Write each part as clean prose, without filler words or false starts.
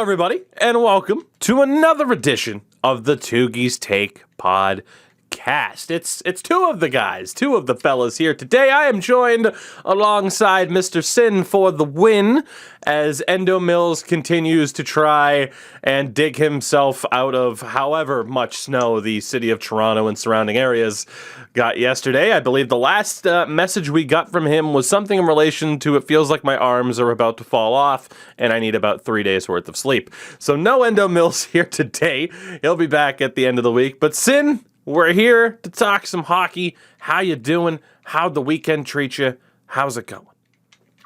Hello, everybody, and welcome to another edition of the Tougies Take Podcast. It's two of the fellas here today. I am joined alongside Mr. Sin for the win as Endo Mills continues to try and dig himself out of however much snow the city of Toronto and surrounding areas got yesterday. I believe the last message we got from him was something in relation to it feels like my arms are about to fall off and I need about 3 days worth of sleep. So no Endo Mills here today. He'll be back at the end of the week. But Sin, we're here to talk some hockey. How you doing? How'd the weekend treat you? How's it going?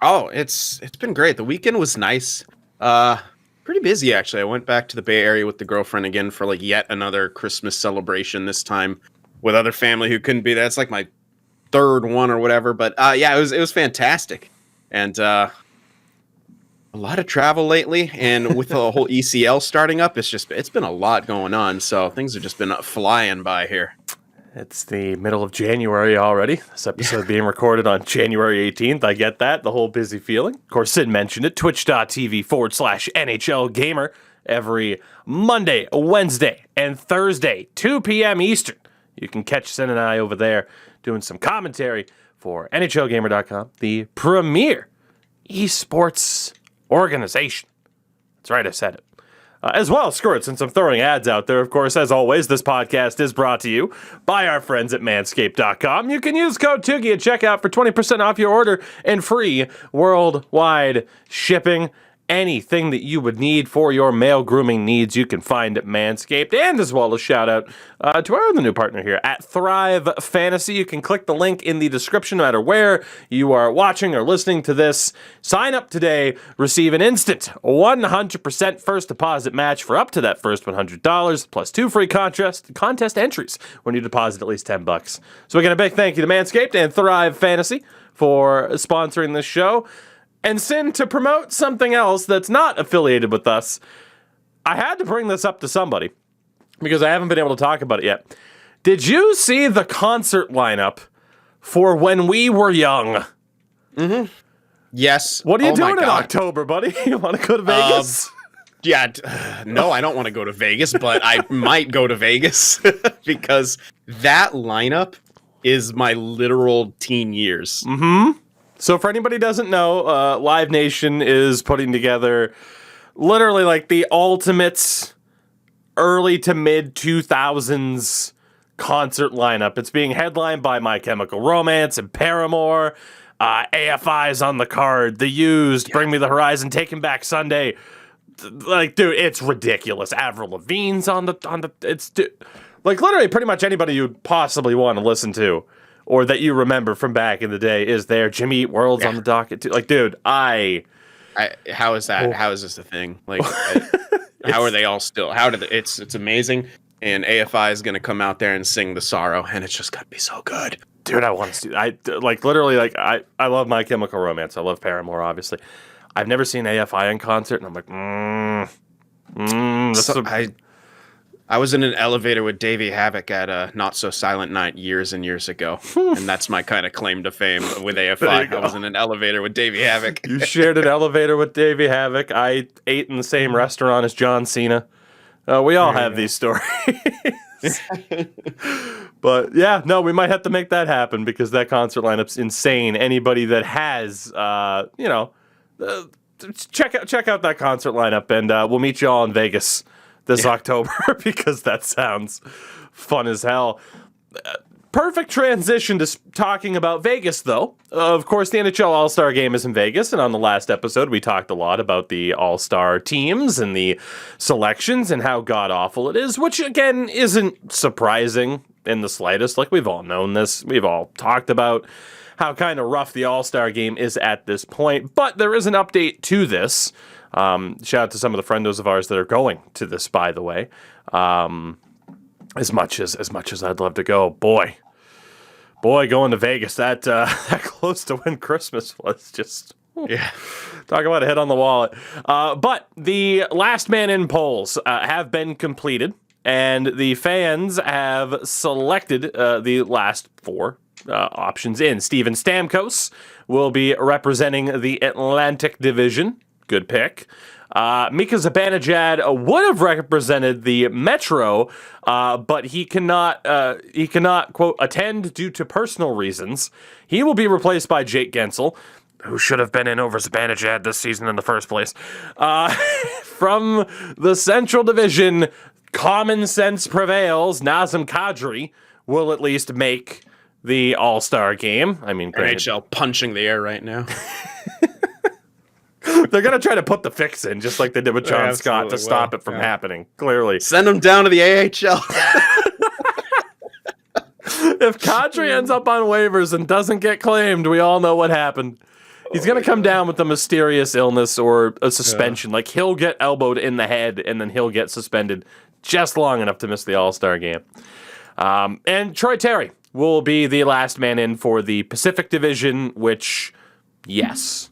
Oh, it's been great. The weekend was nice. Pretty busy, actually. I went back to the Bay Area with the girlfriend again for like yet another Christmas celebration, this time with other family who couldn't be there. It's like my third one or whatever. But yeah, it was fantastic. And a lot of travel lately, and with the whole ECL starting up, it's been a lot going on. So things have just been flying by here. It's the middle of January already. This episode being recorded on January 18th. I get that, the whole busy feeling. Of course, Sid mentioned it, twitch.tv/NHL Gamer every Monday, Wednesday, and Thursday, 2 p.m. Eastern. You can catch Sid and I over there doing some commentary for NHLGamer.com, the premier esports organization. That's right, I said it. As well, screw it, since I'm throwing ads out there, of course, as always, this podcast is brought to you by our friends at Manscaped.com. You can use code Tougie at checkout for 20% off your order and free worldwide shipping. Anything that you would need for your male grooming needs, you can find at Manscaped. And as well, a shout out to our other new partner here at Thrive Fantasy. You can click the link in the description no matter where you are watching or listening to this. Sign up today, receive an instant 100% first deposit match for up to that first $100, plus 2 free contest entries when you deposit at least $10. So again, a big thank you to Manscaped and Thrive Fantasy for sponsoring this show. And Sin, to promote something else that's not affiliated with us, I had to bring this up to somebody because I haven't been able to talk about it yet. Did you see the concert lineup for When We Were Young? Mm-hmm. Yes. What are you doing in October, buddy? You want to go to Vegas? No, I don't want to go to Vegas, but I might go to Vegas because that lineup is my literal teen years. Mm-hmm. So for anybody who doesn't know, Live Nation is putting together literally like the ultimate early to mid 2000s concert lineup. It's being headlined by My Chemical Romance and Paramore. AFI's on the card. The Used, Bring Me the Horizon, Taking Back Sunday. Like, dude, it's ridiculous. Avril Lavigne's on the. It's like literally pretty much anybody you'd possibly want to listen to, or that you remember from back in the day, is there. Jimmy Eat World's on the docket too. Like, dude, how is that? How is this a thing? Like, how are they all still? It's amazing. And AFI is gonna come out there and sing The Sorrow, and it's just gonna be so good. Dude, I want to see. I love My Chemical Romance. I love Paramore, obviously. I've never seen AFI in concert, and I'm like, I was in an elevator with Davey Havok at a Not So Silent Night years and years ago, and that's my kind of claim to fame with AFI. I was in an elevator with Davey Havok. You shared an elevator with Davey Havok. I ate in the same restaurant as John Cena. We all have these stories. But yeah, no, we might have to make that happen because that concert lineup's insane. Anybody that has, check out that concert lineup, and we'll meet you all in Vegas this October because that sounds fun as hell. Perfect transition to talking about Vegas, though. Of course, the NHL All-Star Game is in Vegas, and on the last episode, we talked a lot about the All-Star teams and the selections and how god-awful it is, which, again, isn't surprising in the slightest. Like, we've all known this. We've all talked about how kind of rough the All-Star Game is at this point, but there is an update to this. Shout out to some of the friendos of ours that are going to this, by the way. As much as I'd love to go, boy, going to Vegas that close to when Christmas was just talk about a hit on the wallet. But the last man in polls have been completed, and the fans have selected the last 4 options in. Steven Stamkos will be representing the Atlantic Division. Good pick. Mika Zibanejad would have represented the Metro, but he cannot, quote, attend due to personal reasons. He will be replaced by Jake Gensel, who should have been in over Zibanejad this season in the first place. From the Central Division, common sense prevails. Nazem Kadri will at least make the All-Star game. I mean, NHL punching the air right now. They're going to try to put the fix in, just like they did with John Scott, to stop it from happening, clearly. Send him down to the AHL. If Kadri ends up on waivers and doesn't get claimed, we all know what happened. He's going to come down with a mysterious illness or a suspension. Like, he'll get elbowed in the head, and then he'll get suspended just long enough to miss the All-Star game. And Troy Terry will be the last man in for the Pacific Division, which, yes.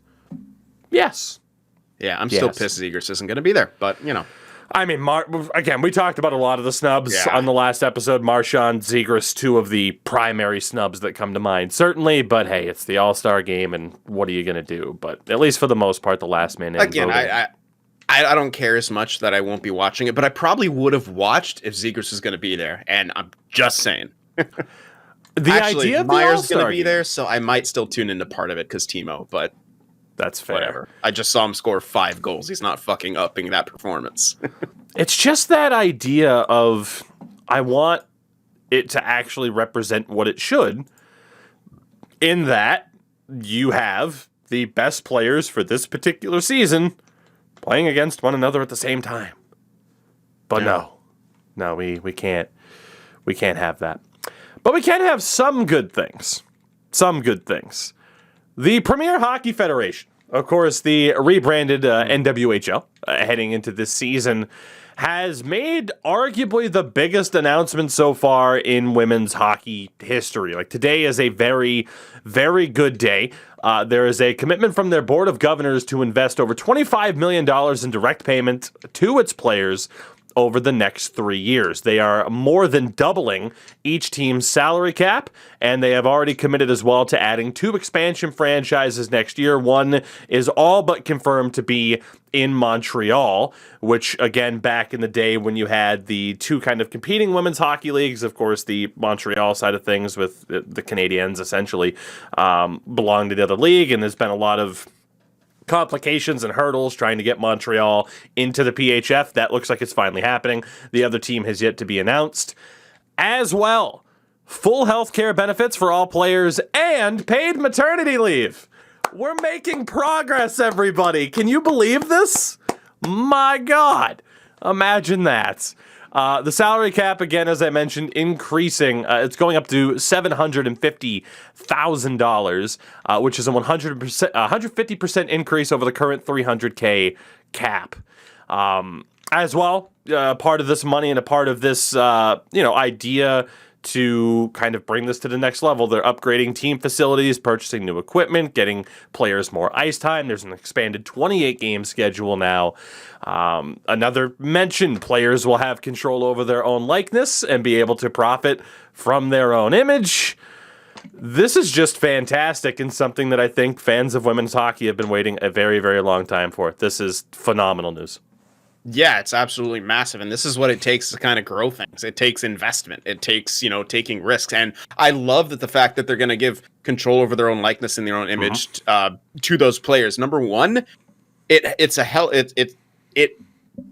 Yeah, I'm still pissed Zegers isn't going to be there, but, you know. I mean, again, we talked about a lot of the snubs on the last episode. Marchand, Zegras, two of the primary snubs that come to mind, certainly. But hey, it's the All-Star game, and what are you going to do? But at least for the most part, the last man in. Again, I don't care as much that I won't be watching it, but I probably would have watched if Zegras was going to be there. And I'm just saying. Idea of Meyer's going to be there, so I might still tune into part of it because Timo, but. That's fair. Whatever. I just saw him score 5 goals. He's not fucking upping that performance. It's just that idea of I want it to actually represent what it should, in that you have the best players for this particular season playing against one another at the same time. But no, we can't have that. But we can have some good things. The Premier Hockey Federation, of course, the rebranded NWHL, heading into this season, has made arguably the biggest announcement so far in women's hockey history. Like, today is a very, very good day. There is a commitment from their Board of Governors to invest over $25 million in direct payment to its players over the next 3 years. They are more than doubling each team's salary cap, and they have already committed as well to adding 2 expansion franchises next year. One is all but confirmed to be in Montreal, which, again, back in the day when you had the 2 kind of competing women's hockey leagues, of course, the Montreal side of things with the Canadiens essentially belonged to the other league, and there's been a lot of complications and hurdles trying to get Montreal into the PHF. That looks like it's finally happening. The other team has yet to be announced. As well, full health care benefits for all players and paid maternity leave. We're making progress, everybody. Can you believe this? My God. Imagine that. The salary cap, again, as I mentioned, increasing. It's going up to $750,000, which is a 150% increase over the current $300K cap. As well, part of this money and a part of this, idea to kind of bring this to the next level. They're upgrading team facilities, purchasing new equipment, getting players more ice time. There's an expanded 28-game schedule now. Another mention, players will have control over their own likeness and be able to profit from their own image. This is just fantastic and something that I think fans of women's hockey have been waiting a very, very long time for. This is phenomenal news. Yeah, it's absolutely massive. And this is what it takes to kind of grow things. It takes investment. It takes, taking risks. And I love that the fact that they're going to give control over their own likeness and their own image to those players. Number one, it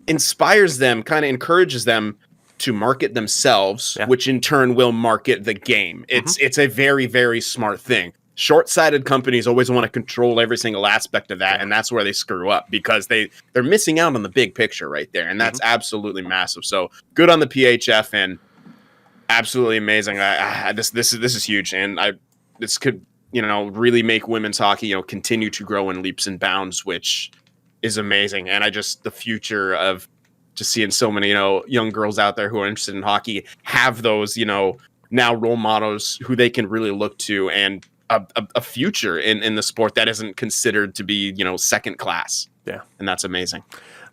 inspires them, kind of encourages them to market themselves, which in turn will market the game. It's a very, very smart thing. Short-sighted companies always want to control every single aspect of that, and that's where they screw up because they're missing out on the big picture right there, and that's absolutely massive. So good on the PHF, and absolutely amazing. This is huge, and this could really make women's hockey continue to grow in leaps and bounds, which is amazing. And the future of just seeing so many young girls out there who are interested in hockey have those now role models who they can really look to, and a future in the sport that isn't considered to be, second class. Yeah. And that's amazing.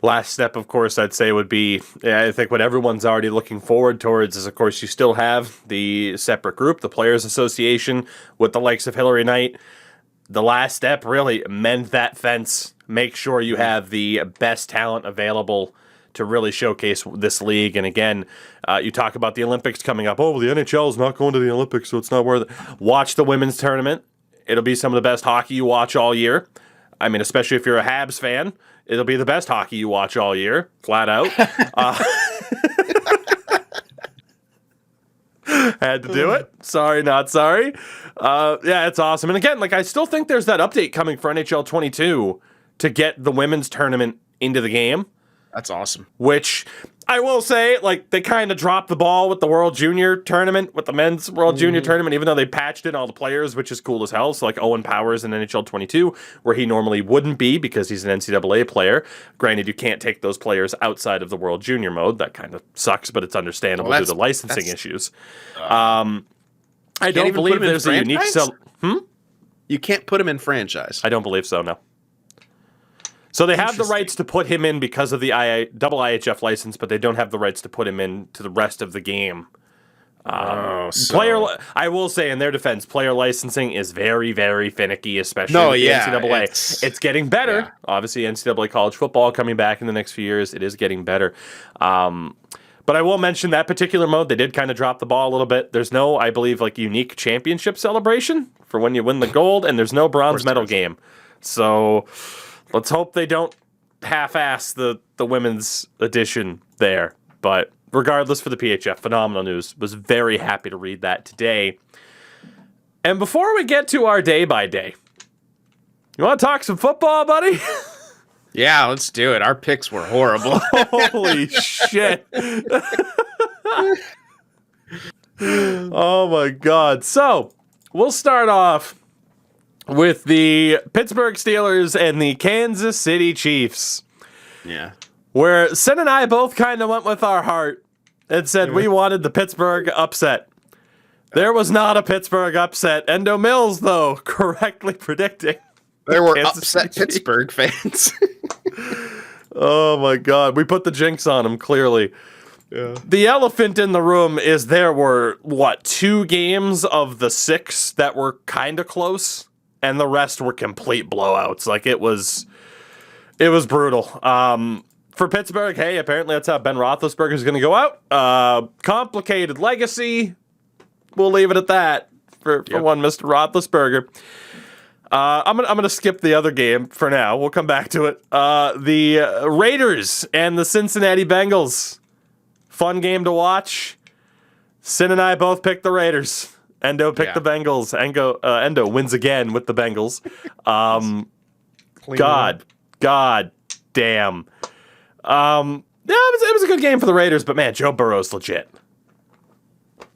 Last step, of course, I'd say would be, I think what everyone's already looking forward towards is, of course, you still have the separate group, the Players Association, with the likes of Hillary Knight. the last step, really, mend that fence. Make sure you have the best talent available to really showcase this league. And again, you talk about the Olympics coming up. Oh, the NHL is not going to the Olympics, so it's not worth it. Watch the women's tournament. It'll be some of the best hockey you watch all year. I mean, especially if you're a Habs fan, it'll be the best hockey you watch all year, flat out. Had to do it. Sorry, not sorry. Yeah, it's awesome. And again, like I still think there's that update coming for NHL 22 to get the women's tournament into the game. That's awesome. Which I will say, like, they kind of dropped the ball with the World Junior tournament, with the men's World Junior tournament, even though they patched in all the players, which is cool as hell. So, like, Owen Powers in NHL 22, where he normally wouldn't be because he's an NCAA player. Granted, you can't take those players outside of the World Junior mode. That kind of sucks, but it's understandable due to licensing issues. I don't believe there's a unique... You can't put him in franchise. I don't believe so, no. So they have the rights to put him in because of the double IHF license, but they don't have the rights to put him in to the rest of the game. I will say, in their defense, player licensing is very, very finicky, especially with the NCAA. It's getting better. Yeah. Obviously, NCAA college football coming back in the next few years. It is getting better. But I will mention that particular mode, they did kind of drop the ball a little bit. There's no, I believe, like unique championship celebration for when you win the gold, and there's no bronze medal game. So... let's hope they don't half-ass the women's edition there. But regardless, for the PHF, phenomenal news. Was very happy to read that today. And before we get to our day-by-day, you want to talk some football, buddy? Yeah, let's do it. Our picks were horrible. Holy shit. Oh, my God. So, we'll start off with the Pittsburgh Steelers and the Kansas City Chiefs. Yeah. Where Sin and I both kind of went with our heart and said we wanted the Pittsburgh upset. There was not a Pittsburgh upset. Endo Mills, though, correctly predicting. There were upset Pittsburgh fans. Oh, my God. We put the jinx on them, clearly. Yeah. The elephant in the room is there were, 2 games of the 6 that were kind of close? And the rest were complete blowouts. Like, it was brutal. For Pittsburgh, hey, apparently that's how Ben Roethlisberger is going to go out. Complicated legacy. We'll leave it at that for one Mr. Roethlisberger. I'm gonna skip the other game for now. We'll come back to it. The Raiders and the Cincinnati Bengals. Fun game to watch. Sin and I both picked the Raiders. Endo picked the Bengals. Endo wins again with the Bengals. God damn. It was a good game for the Raiders, but man, Joe Burrow's legit.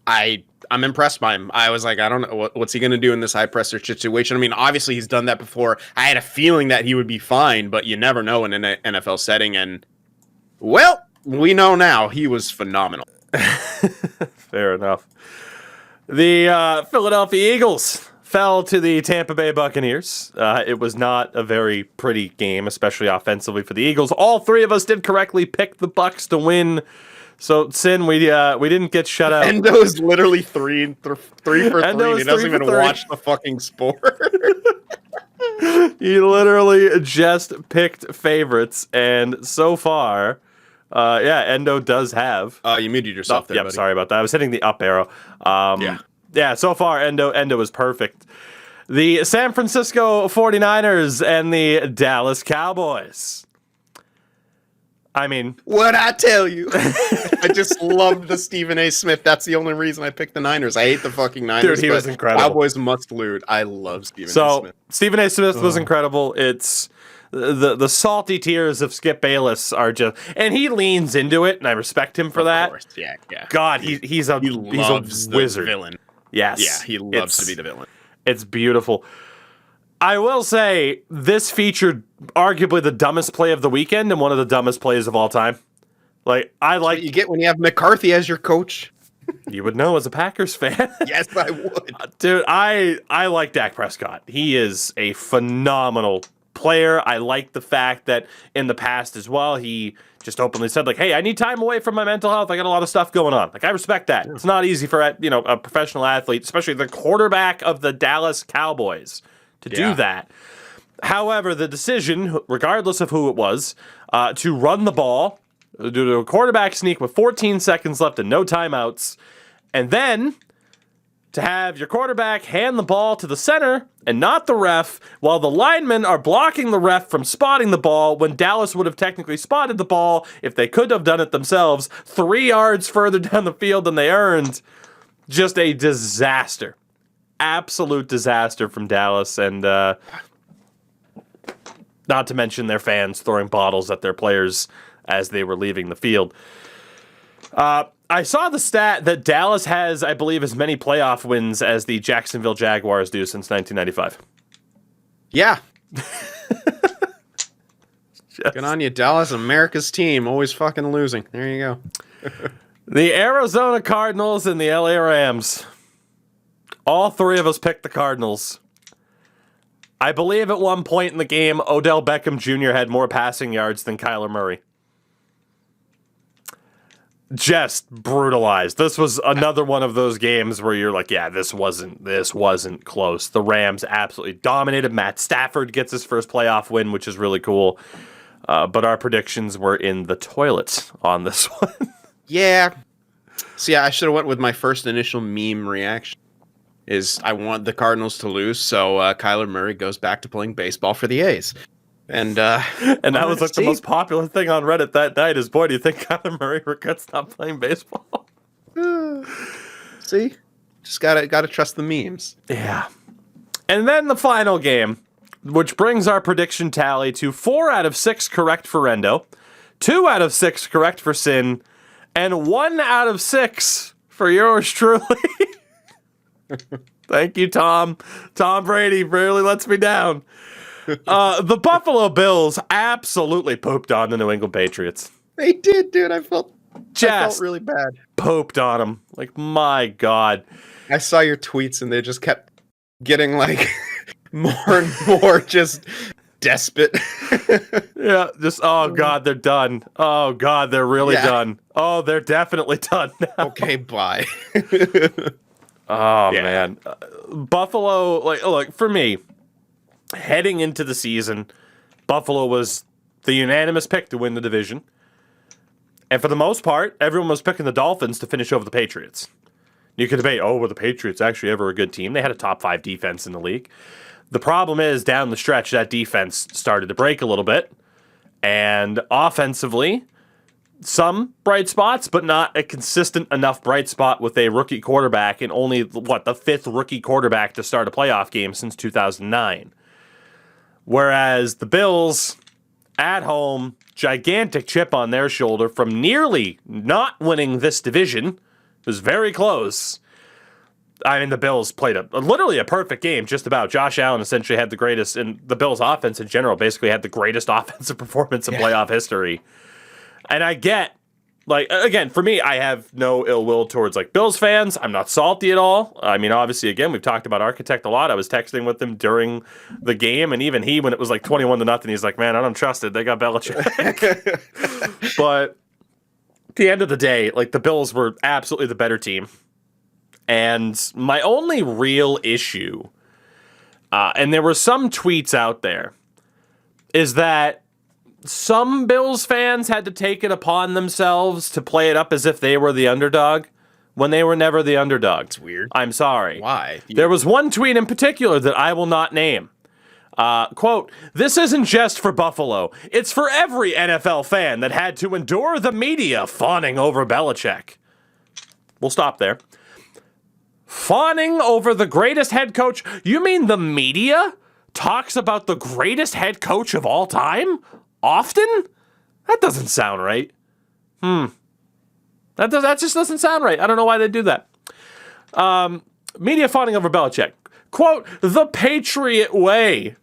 I'm impressed by him. I was like, I don't know what's he going to do in this high pressure situation. I mean, obviously he's done that before. I had a feeling that he would be fine, but you never know in an NFL setting. And well, we know now he was phenomenal. Fair enough. The Philadelphia Eagles fell to the Tampa Bay Buccaneers. It was not a very pretty game, especially offensively for the Eagles. All 3 of us did correctly pick the Bucs to win. So, Sin, we didn't get shut out. Endo is literally 3 for 3. He doesn't even watch the fucking sport. He literally just picked favorites, and so far... Endo does have... you muted yourself there, buddy. Sorry about that. I was hitting the up arrow. Yeah, so far, Endo was perfect. The San Francisco 49ers and the Dallas Cowboys. I mean... what'd I tell you? I just loved the Stephen A. Smith. That's the only reason I picked the Niners. I hate the fucking Niners. Dude, he was incredible. Cowboys must lose. I love Stephen A. Smith. So, Stephen A. Smith was incredible. It's... The salty tears of Skip Bayless are just, and he leans into it, and I respect him for that. Of course. Yeah. God, he's a wizard. Villain. Yes. Yeah, he loves to be the villain. It's beautiful. I will say this featured arguably the dumbest play of the weekend and one of the dumbest plays of all time. Like That's what you get when you have McCarthy as your coach. You would know as a Packers fan. Yes, I would. Dude, I like Dak Prescott. He is a phenomenal player. I like the fact that in the past as well, he just openly said, like, hey, I need time away from my mental health. I got a lot of stuff going on. Like, I respect that. Yeah. It's not easy for, a professional athlete, especially the quarterback of the Dallas Cowboys, to do that. However, the decision, regardless of who it was, to run the ball, do a quarterback sneak with 14 seconds left and no timeouts, and then to have your quarterback hand the ball to the center and not the ref, while the linemen are blocking the ref from spotting the ball when Dallas would have technically spotted the ball if they could have done it themselves 3 yards further down the field than they earned. Just a disaster. Absolute disaster from Dallas, and not to mention their fans throwing bottles at their players as they were leaving the field. I saw the stat that Dallas has, I believe, as many playoff wins as the Jacksonville Jaguars do since 1995. Yeah. Good on you, Dallas. America's team. Always fucking losing. There you go. The Arizona Cardinals and the LA Rams. All three of us picked the Cardinals. I believe at one point in the game, Odell Beckham Jr. had more passing yards than Kyler Murray. Just brutalized. This was another one of those games where you're like, yeah, this wasn't close. The Rams absolutely dominated. Matt Stafford gets his first playoff win, which is really cool. But our predictions were in the toilet on this one. Yeah. See, I should have went with my first initial meme reaction. I want the Cardinals to lose, so Kyler Murray goes back to playing baseball for the A's. And that was like the most popular thing on Reddit that night is, boy, do you think Kyler Murray regrets not playing baseball? See? Just gotta trust the memes. Yeah. And then the final game, which brings our prediction tally to 4 out of 6 correct for Rendo, 2 out of 6 correct for Sin, and 1 out of 6 for yours truly. Thank you, Tom. Tom Brady really lets me down. The Buffalo Bills absolutely pooped on the New England Patriots. They did, dude. I felt really bad. Pooped on them. Like, my God. I saw your tweets and they just kept getting like more and more just despot. Yeah, just, oh God, they're done. Oh God, they're really done. Oh, they're definitely done now. Okay, bye. Oh, man. Buffalo, like, look, for me, heading into the season, Buffalo was the unanimous pick to win the division. And for the most part, everyone was picking the Dolphins to finish over the Patriots. You could debate, were the Patriots actually ever a good team? They had a top 5 defense in the league. The problem is, down the stretch, that defense started to break a little bit. And offensively, some bright spots, but not a consistent enough bright spot with a rookie quarterback and only, the 5th rookie quarterback to start a playoff game since 2009. Whereas the Bills, at home, gigantic chip on their shoulder from nearly not winning this division. It was very close. I mean, the Bills played literally a perfect game, just about. Josh Allen essentially had the greatest, and the Bills' offense in general basically had the greatest offensive performance in playoff history. And I get, like, again, for me, I have no ill will towards, like, Bills fans. I'm not salty at all. I mean, obviously, again, we've talked about Architect a lot. I was texting with him during the game, and even he, when it was like 21-0, he's like, man, I don't trust it. They got Belichick. But at the end of the day, like, the Bills were absolutely the better team. And my only real issue, and there were some tweets out there, is that some Bills fans had to take it upon themselves to play it up as if they were the underdog when they were never the underdog. It's weird. I'm sorry. Why? There was one tweet in particular that I will not name. Quote, "This isn't just for Buffalo. It's for every NFL fan that had to endure the media fawning over Belichick." We'll stop there. Fawning over the greatest head coach? You mean the media talks about the greatest head coach of all time? Often? That doesn't sound right. That just doesn't sound right. I don't know why they do that. Media fawning over Belichick. Quote, "The Patriot way."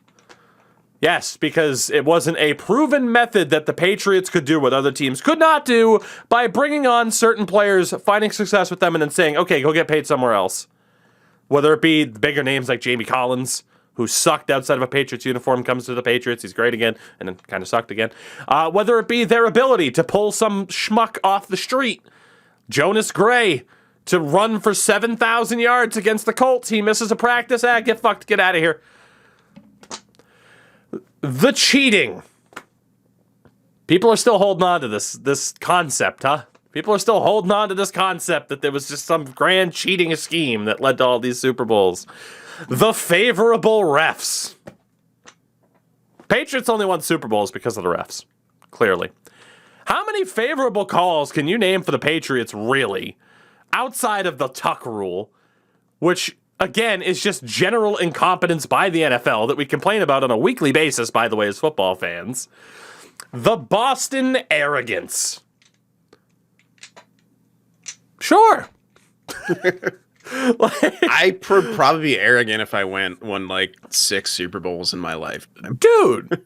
Yes, because it wasn't a proven method that the Patriots could do what other teams could not do by bringing on certain players, finding success with them, and then saying, okay, go get paid somewhere else. Whether it be bigger names like Jamie Collins, who sucked outside of a Patriots uniform, comes to the Patriots, he's great again, and then kind of sucked again. Whether it be their ability to pull some schmuck off the street, Jonas Gray, to run for 7,000 yards against the Colts, he misses a practice, get fucked, get out of here. The cheating. People are still holding on to this concept, huh? People are still holding on to this concept that there was just some grand cheating scheme that led to all these Super Bowls. The favorable refs. Patriots only won Super Bowls because of the refs, clearly. How many favorable calls can you name for the Patriots, really, outside of the Tuck rule, which, again, is just general incompetence by the NFL that we complain about on a weekly basis, by the way, as football fans? The Boston arrogance. Sure. I probably be arrogant if I won like 6 Super Bowls in my life. Dude,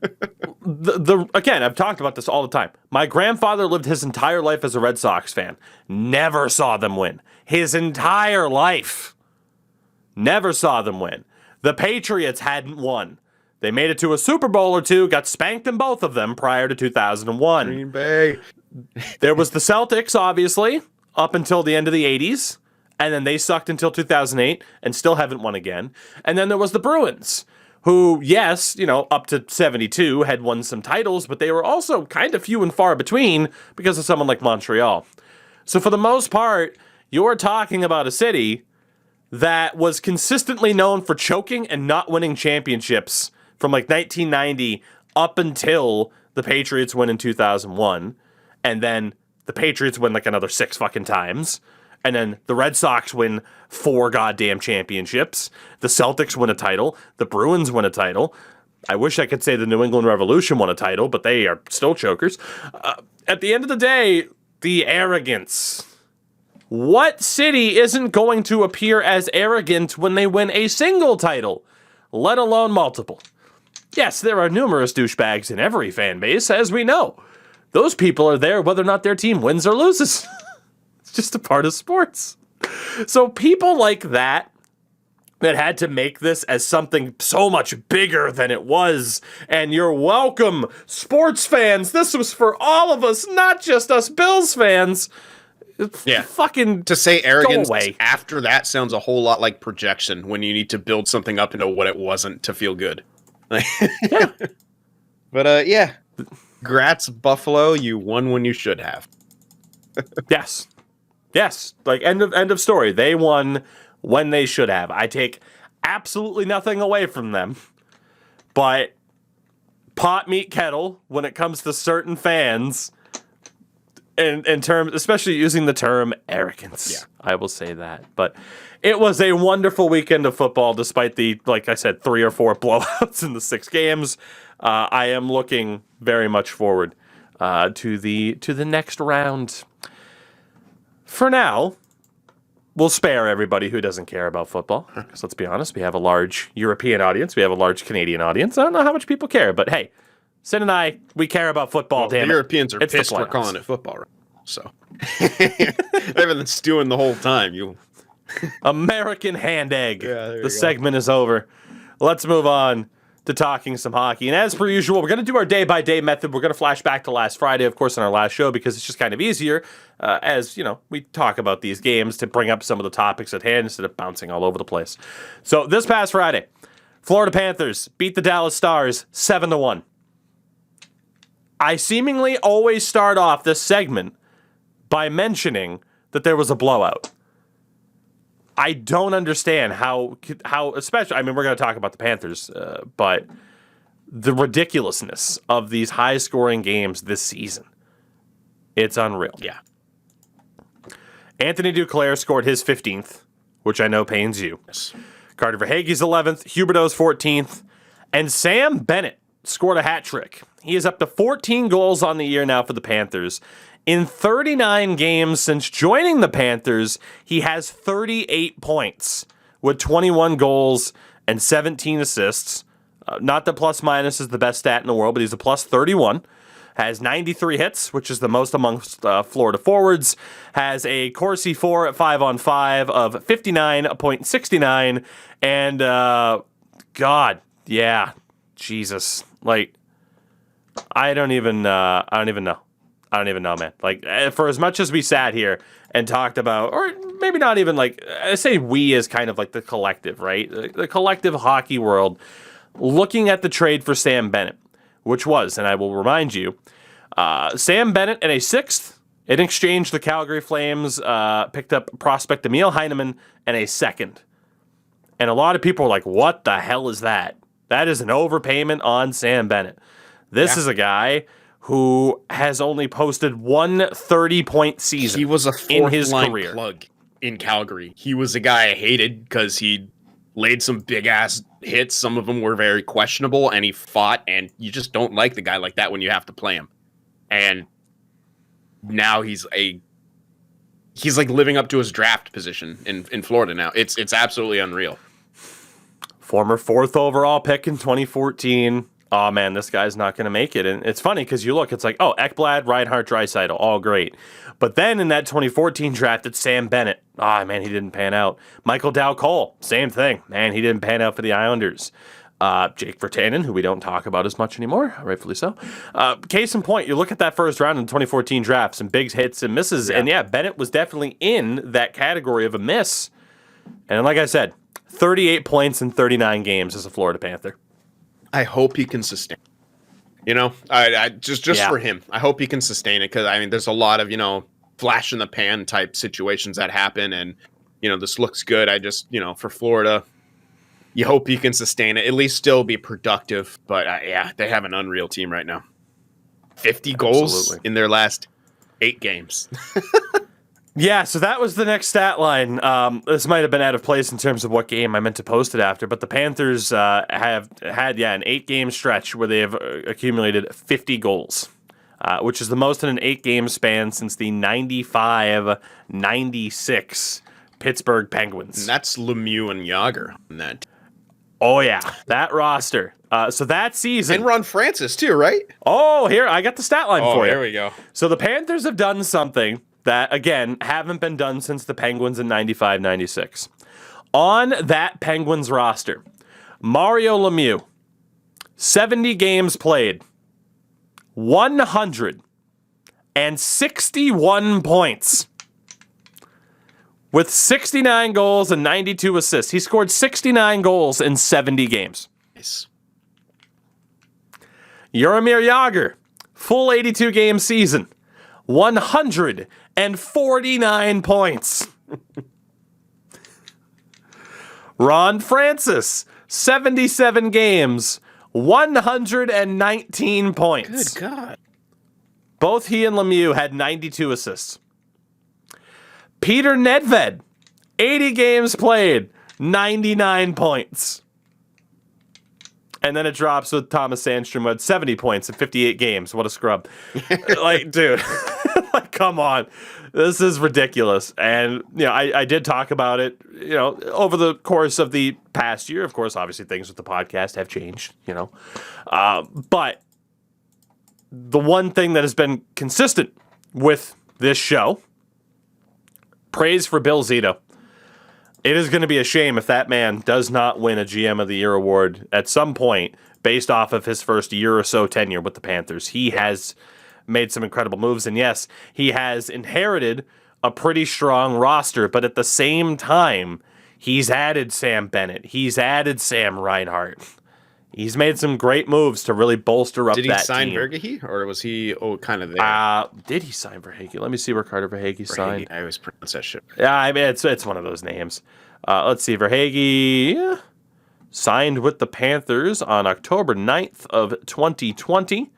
again, I've talked about this all the time. My grandfather lived his entire life as a Red Sox fan. Never saw them win. His entire life. Never saw them win. The Patriots hadn't won. They made it to a Super Bowl or two, got spanked in both of them prior to 2001. Green Bay. There was the Celtics, obviously, up until the end of the 80s. And then they sucked until 2008 and still haven't won again. And then there was the Bruins, who, yes, up to 72 had won some titles, but they were also kind of few and far between because of someone like Montreal. So for the most part, you're talking about a city that was consistently known for choking and not winning championships from like 1990 up until the Patriots win in 2001. And then the Patriots win like another 6 fucking times. And then the Red Sox win 4 goddamn championships. The Celtics win a title. The Bruins win a title. I wish I could say the New England Revolution won a title, but they are still chokers. At the end of the day, the arrogance. What city isn't going to appear as arrogant when they win a single title, let alone multiple? Yes, there are numerous douchebags in every fan base, as we know. Those people are there whether or not their team wins or loses. Just a part of sports. So people like that had to make this as something so much bigger than it was. And you're welcome, sports fans. This was for all of us, not just us Bills fans. Yeah. Fucking to say arrogance go away. After that sounds a whole lot like projection when you need to build something up into what it wasn't to feel good. Yeah. But yeah. Grats, Buffalo. You won when you should have. Yes. Yes, like end of story. They won when they should have. I take absolutely nothing away from them, but pot meet kettle when it comes to certain fans, in terms, especially using the term arrogance. Yeah, I will say that. But it was a wonderful weekend of football, despite the, like I said, 3 or 4 blowouts in the 6 games. I am looking very much forward to the next round. For now, we'll spare everybody who doesn't care about football. Because let's be honest, we have a large European audience. We have a large Canadian audience. I don't know how much people care, but hey, Sid and I, we care about football, damn it. The Europeans are It's pissed we're calling it football right now, so. Everything's stewing the whole time. American hand egg. Yeah, the segment is over. Let's move on to talking some hockey. And as per usual, we're going to do our day-by-day method. We're going to flash back to last Friday, of course, on our last show, because it's just kind of easier as, we talk about these games to bring up some of the topics at hand instead of bouncing all over the place. So this past Friday, Florida Panthers beat the Dallas Stars 7-1. I seemingly always start off this segment by mentioning that there was a blowout. I don't understand how especially, I mean, we're going to talk about the Panthers, but the ridiculousness of these high-scoring games this season, it's unreal. Yeah. Anthony Duclair scored his 15th, which I know pains you. Yes. Carter Verhaeghe's 11th, Huberdeau's 14th, and Sam Bennett scored a hat trick. He is up to 14 goals on the year now for the Panthers. In 39 games since joining the Panthers, he has 38 points with 21 goals and 17 assists. Not that plus minus is the best stat in the world, but he's a plus 31. Has 93 hits, which is the most amongst Florida forwards. Has a Corsi 4 at 5-on-5 of 59.69. And, God, yeah, Jesus. Like, I don't even know. I don't even know, man. Like, for as much as we sat here and talked about, or maybe not even like, I say we as kind of like the collective, right? The collective hockey world looking at the trade for Sam Bennett, which was, and I will remind you, Sam Bennett and a sixth. In exchange, the Calgary Flames picked up prospect Emil Heineman and a second. And a lot of people were like, what the hell is that? That is an overpayment on Sam Bennett. This is a guy who has only posted one 30-point season. He was a fourth-line career. Plug in Calgary. He was a guy I hated because he laid some big-ass hits. Some of them were very questionable, and he fought, and you just don't like the guy like that when you have to play him. And now he's like living up to his draft position in Florida now. It's absolutely unreal. Former 4th overall pick in 2014. Oh, man, this guy's not going to make it. And it's funny because you look, it's like, oh, Ekblad, Reinhart, Draisaitl, all great. But then in that 2014 draft, it's Sam Bennett. Ah, man, he didn't pan out. Michael Dow-Cole, same thing. Man, he didn't pan out for the Islanders. Jake Virtanen, who we don't talk about as much anymore, rightfully so. Case in point, you look at that first round in the 2014 draft, some big hits and misses. Yeah. And yeah, Bennett was definitely in that category of a miss. And like I said, 38 points in 39 games as a Florida Panther. I hope he can sustain. I just for him, I hope he can sustain it because there's a lot of flash in the pan type situations that happen, and this looks good. I just for Florida, you hope he can sustain it, at least still be productive. But they have an unreal team right now. 50 goals in their last 8 games. Yeah, so that was the next stat line. This might have been out of place in terms of what game I meant to post it after, but the Panthers have had an 8-game stretch where they have accumulated 50 goals, which is the most in an 8-game span since the 95-96 Pittsburgh Penguins. And that's Lemieux and Yager on that. Oh, yeah, that roster. So that season... And Ron Francis, too, right? Oh, here, I got the stat line for you. There we go. So the Panthers have done something that, again, haven't been done since the Penguins in 95-96. On that Penguins roster, Mario Lemieux, 70 games played, 161 points, with 69 goals and 92 assists. He scored 69 goals in 70 games. Nice. Jaromir Jagr, full 82-game season, 149 points. Ron Francis, 77 games, 119 points. Good God. Both he and Lemieux had 92 assists. Peter Nedved, 80 games played, 99 points. And then it drops with Thomas Sandstrom, who had 70 points in 58 games. What a scrub. Dude, come on. This is ridiculous. And, I did talk about it, over the course of the past year. Of course, obviously, things with the podcast have changed, But the one thing that has been consistent with this show, praise for Bill Zito. It is going to be a shame if that man does not win a GM of the Year award at some point based off of his first year or so tenure with the Panthers. He has made some incredible moves, and yes, he has inherited a pretty strong roster, but at the same time, he's added Sam Bennett. He's added Sam Reinhart. He's made some great moves to really bolster up that team. Did he sign Verhage, or was he kind of there? Did he sign Verhage? Let me see where Carter Verhage signed. I always pronounce that shit. Yeah, it's one of those names. Let's see. Verhage signed with the Panthers on October 9th of 2020.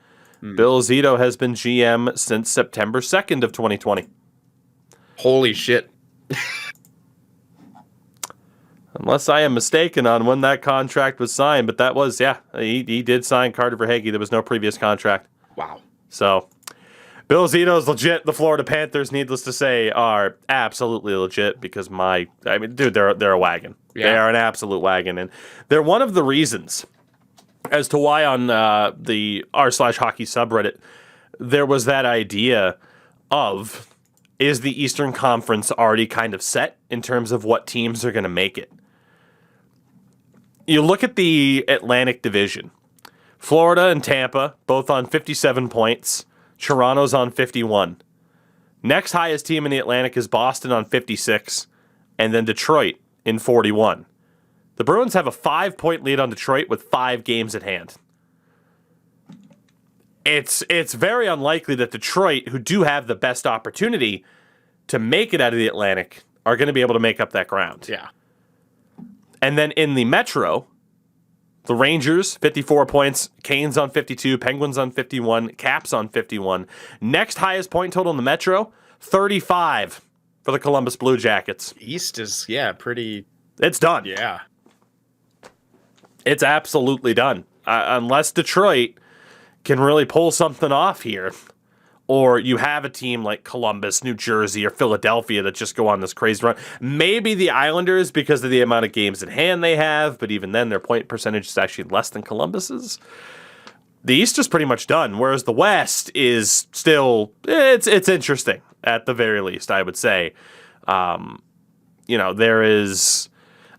Bill Zito has been GM since September 2nd of 2020. Holy shit. Unless I am mistaken on when that contract was signed, but that was, he did sign Carter Verhage. There was no previous contract. Wow. So, Bill Zito's legit. The Florida Panthers, needless to say, are absolutely legit because dude, they're a wagon. Yeah. They are an absolute wagon. And they're one of the reasons as to why on the r/hockey subreddit, there was that idea of, is the Eastern Conference already kind of set in terms of what teams are going to make it? You look at the Atlantic Division. Florida and Tampa, both on 57 points. Toronto's on 51. Next highest team in the Atlantic is Boston on 56. And then Detroit in 41. The Bruins have a 5-point lead on Detroit with 5 games at hand. It's very unlikely that Detroit, who do have the best opportunity to make it out of the Atlantic, are going to be able to make up that ground. Yeah. And then in the Metro, the Rangers, 54 points, Canes on 52, Penguins on 51, Caps on 51. Next highest point total in the Metro, 35 for the Columbus Blue Jackets. East is, pretty... It's done. Yeah. It's absolutely done. Unless Detroit can really pull something off here, or you have a team like Columbus, New Jersey, or Philadelphia that just go on this crazy run. Maybe the Islanders because of the amount of games in hand they have, but even then their point percentage is actually less than Columbus's. The East is pretty much done, whereas the West is still, it's interesting, at the very least, I would say. There is,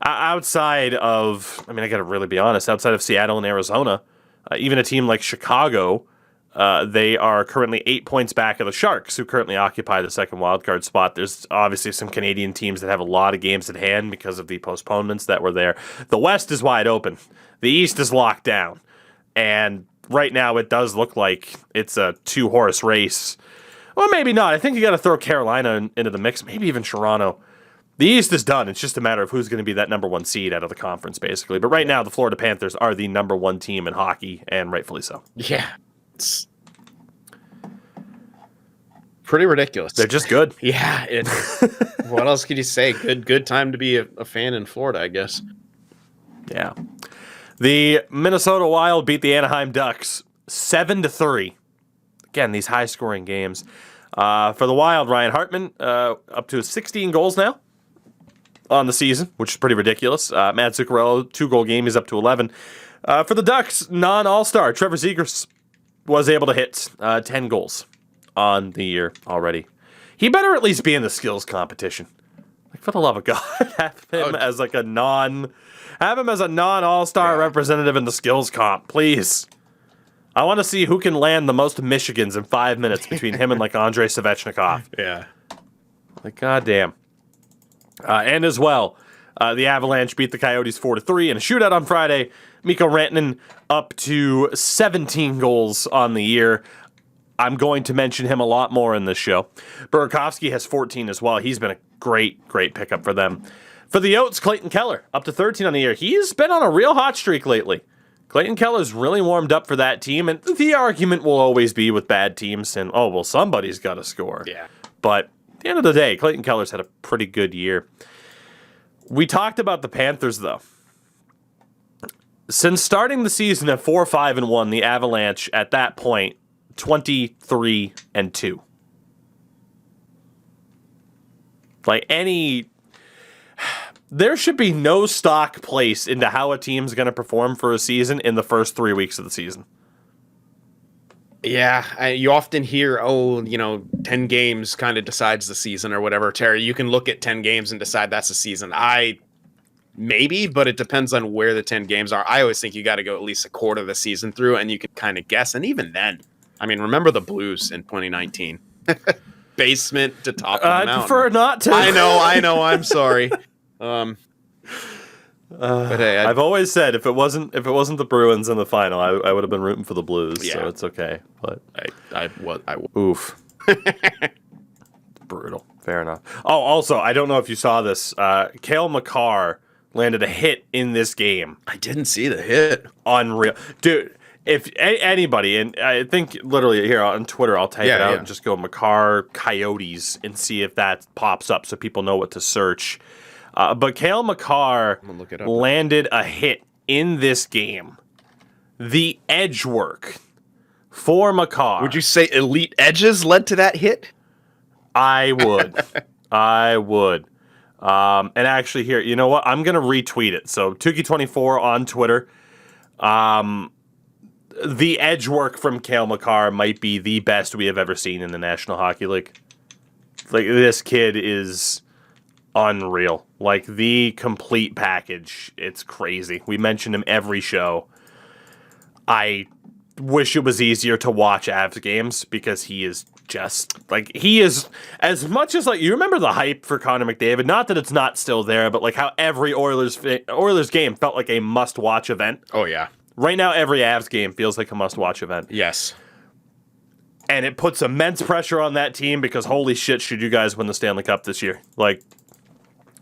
outside of, I got to really be honest, outside of Seattle and Arizona, even a team like Chicago, they are currently 8 points back of the Sharks, who currently occupy the second wildcard spot. There's obviously some Canadian teams that have a lot of games at hand because of the postponements that were there. The West is wide open. The East is locked down. And right now it does look like it's a 2-horse race. Well, maybe not. I think you got to throw Carolina into the mix, maybe even Toronto. The East is done. It's just a matter of who's going to be that number 1 seed out of the conference, basically. But right now, the Florida Panthers are the number 1 team in hockey, and rightfully so. Yeah. It's pretty ridiculous. They're just good. Yeah. What else could you say? Good time to be a fan in Florida, I guess. Yeah. The Minnesota Wild beat the Anaheim Ducks 7-3. Again, these high-scoring games. For the Wild, Ryan Hartman up to 16 goals now on the season, which is pretty ridiculous. Matt Zuccarello, 2-goal game, he's up to 11. For the Ducks, non-All-Star, Trevor Ziegler was able to hit 10 goals on the year already. He better at least be in the skills competition. Like, for the love of God, have him as a non-All-Star representative in the skills comp, please. I want to see who can land the most Michigans in 5 minutes between him and Andrei Svechnikov. Yeah. Goddamn. And as well, the Avalanche beat the Coyotes 4-3 in a shootout on Friday. Mikko Rantanen up to 17 goals on the year. I'm going to mention him a lot more in this show. Burakovsky has 14 as well. He's been a great pickup for them. For the Yotes, Clayton Keller up to 13 on the year. He's been on a real hot streak lately. Clayton Keller's really warmed up for that team, and the argument will always be with bad teams, and, somebody's got to score. Yeah. But at the end of the day, Clayton Keller's had a pretty good year. We talked about the Panthers, though. Since starting the season at 4-5-1, the Avalanche, at that point, 23-2. There should be no stock placed into how a team's going to perform for a season in the first 3 weeks of the season. Yeah, you often hear, 10 games kind of decides the season or whatever. Terry, you can look at 10 games and decide that's a season. Maybe, but it depends on where the 10 games are. I always think you got to go at least a quarter of the season through, and you can kind of guess. And even then, remember the Blues in 2019. Basement to top of the mountain. I prefer not to. I know. I'm sorry. But hey, I've always said if it wasn't the Bruins in the final, I would have been rooting for the Blues. Yeah. So it's okay. But I oof, brutal. Fair enough. Oh, also, I don't know if you saw this. Cale Makar landed a hit in this game. I didn't see the hit. Unreal, dude. If anybody, and I think literally here on Twitter, I'll type it out and just go Makar Coyotes and see if that pops up so people know what to search. But Cale Makar landed a hit in this game. The edge work for Makar. Would you say elite edges led to that hit? I would. And actually here, you know what? I'm going to retweet it. So Tougie24 on Twitter. The edge work from Cale Makar might be the best we have ever seen in the National Hockey League. This kid is unreal. The complete package. It's crazy. We mention him every show. I wish it was easier to watch Avs games because he is just like he is as much as like you remember the hype for Connor McDavid. Not that it's not still there, but like how every Oilers game felt like a must-watch event. Oh yeah. Right now, every Avs game feels like a must-watch event. Yes. And it puts immense pressure on that team because holy shit, should you guys win the Stanley Cup this year? Like,